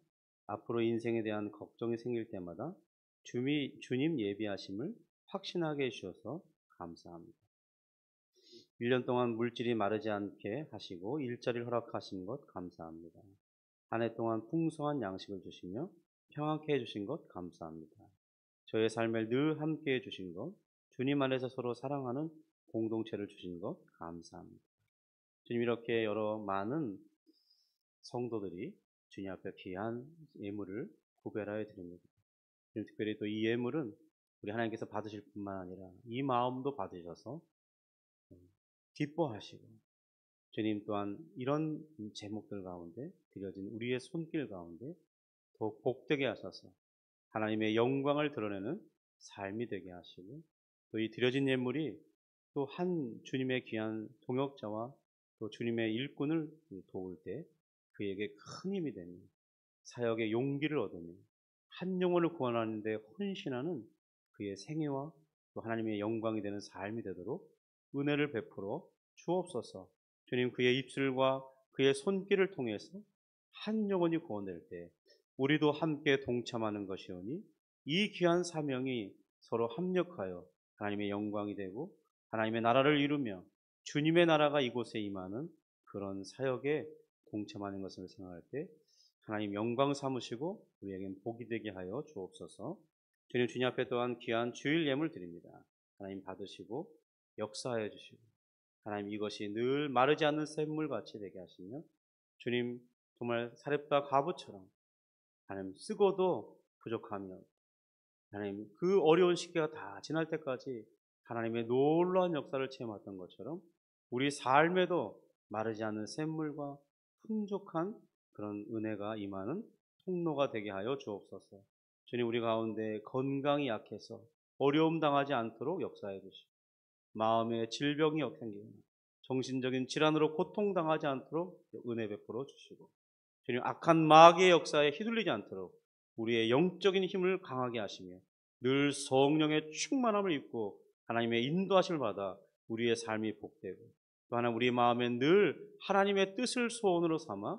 앞으로 인생에 대한 걱정이 생길 때마다 주님 예비하심을 확신하게 해주셔서 감사합니다. 1년 동안 물질이 마르지 않게 하시고 일자리를 허락하신 것 감사합니다. 한 해 동안 풍성한 양식을 주시며 평안케 해주신 것 감사합니다. 저의 삶을 늘 함께 해주신 것, 주님 안에서 서로 사랑하는 공동체를 주신 것 감사합니다. 주님, 이렇게 여러 많은 성도들이 주님 앞에 귀한 예물을 구별하여 드립니다. 주님, 특별히 또 이 예물은 우리 하나님께서 받으실 뿐만 아니라 이 마음도 받으셔서 기뻐하시고, 주님 또한 이런 제목들 가운데 드려진 우리의 손길 가운데 더욱 복되게 하셔서 하나님의 영광을 드러내는 삶이 되게 하시고, 또 이 드려진 예물이 또 한 주님의 귀한 동역자와 또 주님의 일꾼을 도울 때 그에게 큰 힘이 되며 사역의 용기를 얻으며 한 영혼을 구원하는 데 헌신하는 그의 생애와 또 하나님의 영광이 되는 삶이 되도록 은혜를 베풀어 주옵소서. 주님, 그의 입술과 그의 손길을 통해서 한 영혼이 구원될 때 우리도 함께 동참하는 것이오니 이 귀한 사명이 서로 합력하여 하나님의 영광이 되고 하나님의 나라를 이루며 주님의 나라가 이곳에 임하는 그런 사역에 동참하는 것을 생각할 때 하나님 영광 삼으시고 우리에겐 복이 되게 하여 주옵소서. 주님 앞에 또한 귀한 주일 예물 드립니다. 하나님 받으시고 역사하여 주시고 하나님 이것이 늘 마르지 않는 샘물같이 되게 하시며 주님 정말 사렙다 과부처럼 하나님 쓰고도 부족하며 하나님 그 어려운 시기가 다 지날 때까지 하나님의 놀라운 역사를 체험했던 것처럼 우리 삶에도 마르지 않는 샘물과 풍족한 그런 은혜가 임하는 통로가 되게 하여 주옵소서. 주님, 우리 가운데 건강이 약해서 어려움 당하지 않도록 역사해 주시고 마음의 질병이 생기거나 정신적인 질환으로 고통당하지 않도록 은혜 베풀어 주시고 주님, 악한 마귀의 역사에 휘둘리지 않도록 우리의 영적인 힘을 강하게 하시며 늘 성령의 충만함을 입고 하나님의 인도하심을 받아 우리의 삶이 복되고 또 하나 우리 마음에 늘 하나님의 뜻을 소원으로 삼아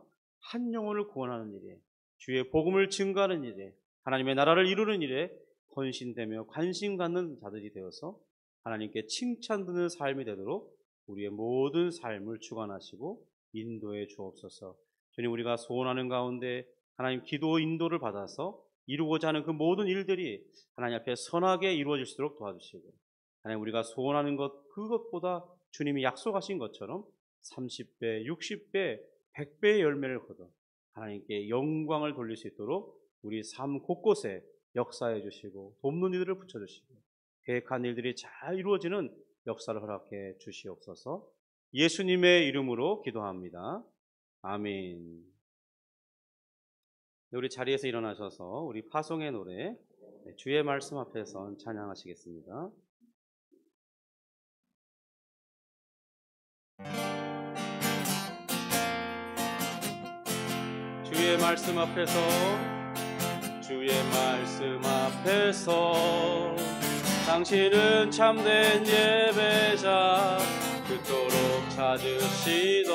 한 영혼을 구원하는 일에 주의 복음을 증거하는 일에 하나님의 나라를 이루는 일에 헌신되며 관심 갖는 자들이 되어서 하나님께 칭찬 듣는 삶이 되도록 우리의 모든 삶을 주관하시고 인도해 주옵소서. 주님, 우리가 소원하는 가운데 하나님 기도 인도를 받아서 이루고자 하는 그 모든 일들이 하나님 앞에 선하게 이루어질 수 있도록 도와주시고 하나님 우리가 소원하는 것 그것보다 주님이 약속하신 것처럼 30배, 60배, 100배의 열매를 거둬 하나님께 영광을 돌릴 수 있도록 우리 삶 곳곳에 역사해 주시고 돕는 이들을 붙여주시고 계획한 일들이 잘 이루어지는 역사를 허락해 주시옵소서. 예수님의 이름으로 기도합니다. 아멘. 우리 자리에서 일어나셔서 우리 파송의 노래 주의 말씀 앞에서 찬양하시겠습니다. 주의 말씀 앞에서 주의 말씀 앞에서 당신은 참된 예배자 그토록 찾으시던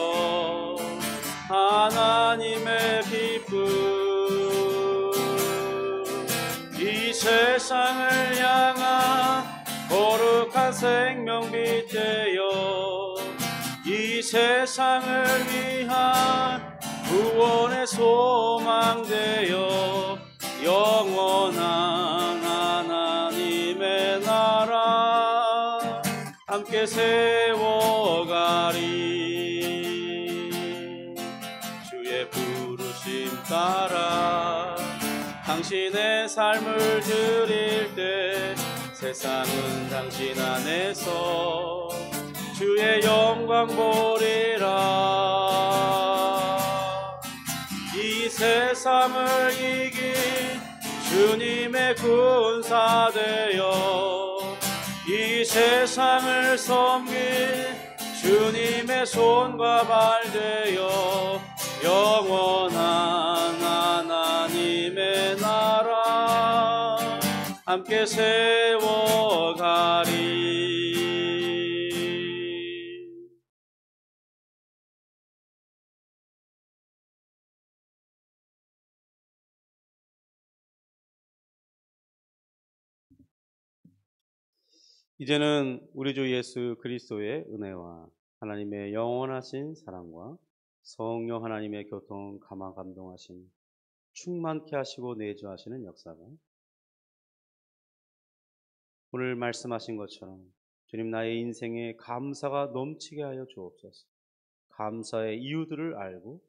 하나님의 기쁨 이 세상을 향한 거룩한 생명빛 되어 이 세상을 위한 구원의 소망 되어 영원한 하나님의 나라 함께 세워가리 주의 부르심 따라 당신의 삶을 드릴 때 세상은 당신 안에서 주의 영광 보리라 이 세상을 이긴 주님의 군사 되어 이 세상을 섬긴 주님의 손과 발 되어 영원한 하나님의 나라 함께 세워가리 이제는 우리 주 예수 그리스도의 은혜와 하나님의 영원하신 사랑과 성령 하나님의 교통 감화 감동하심 충만케 하시고 내주하시는 역사가 오늘 말씀하신 것처럼 주님 나의 인생에 감사가 넘치게 하여 주옵소서. 감사의 이유들을 알고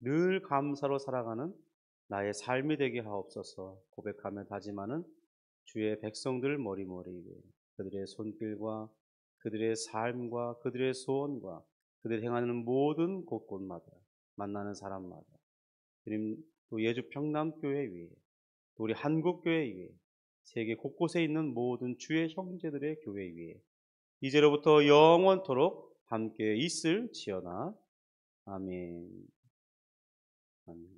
늘 감사로 살아가는 나의 삶이 되게 하옵소서. 고백하며 다짐하는 주의 백성들 머리머리 위에 그들의 손길과 그들의 삶과 그들의 소원과 그들이 행하는 모든 곳곳마다 만나는 사람마다 주님 또 예주 평남교회 위에 또 우리 한국교회 위에 세계 곳곳에 있는 모든 주의 형제들의 교회 위에 이제로부터 영원토록 함께 있을지어다. 아멘. 아멘.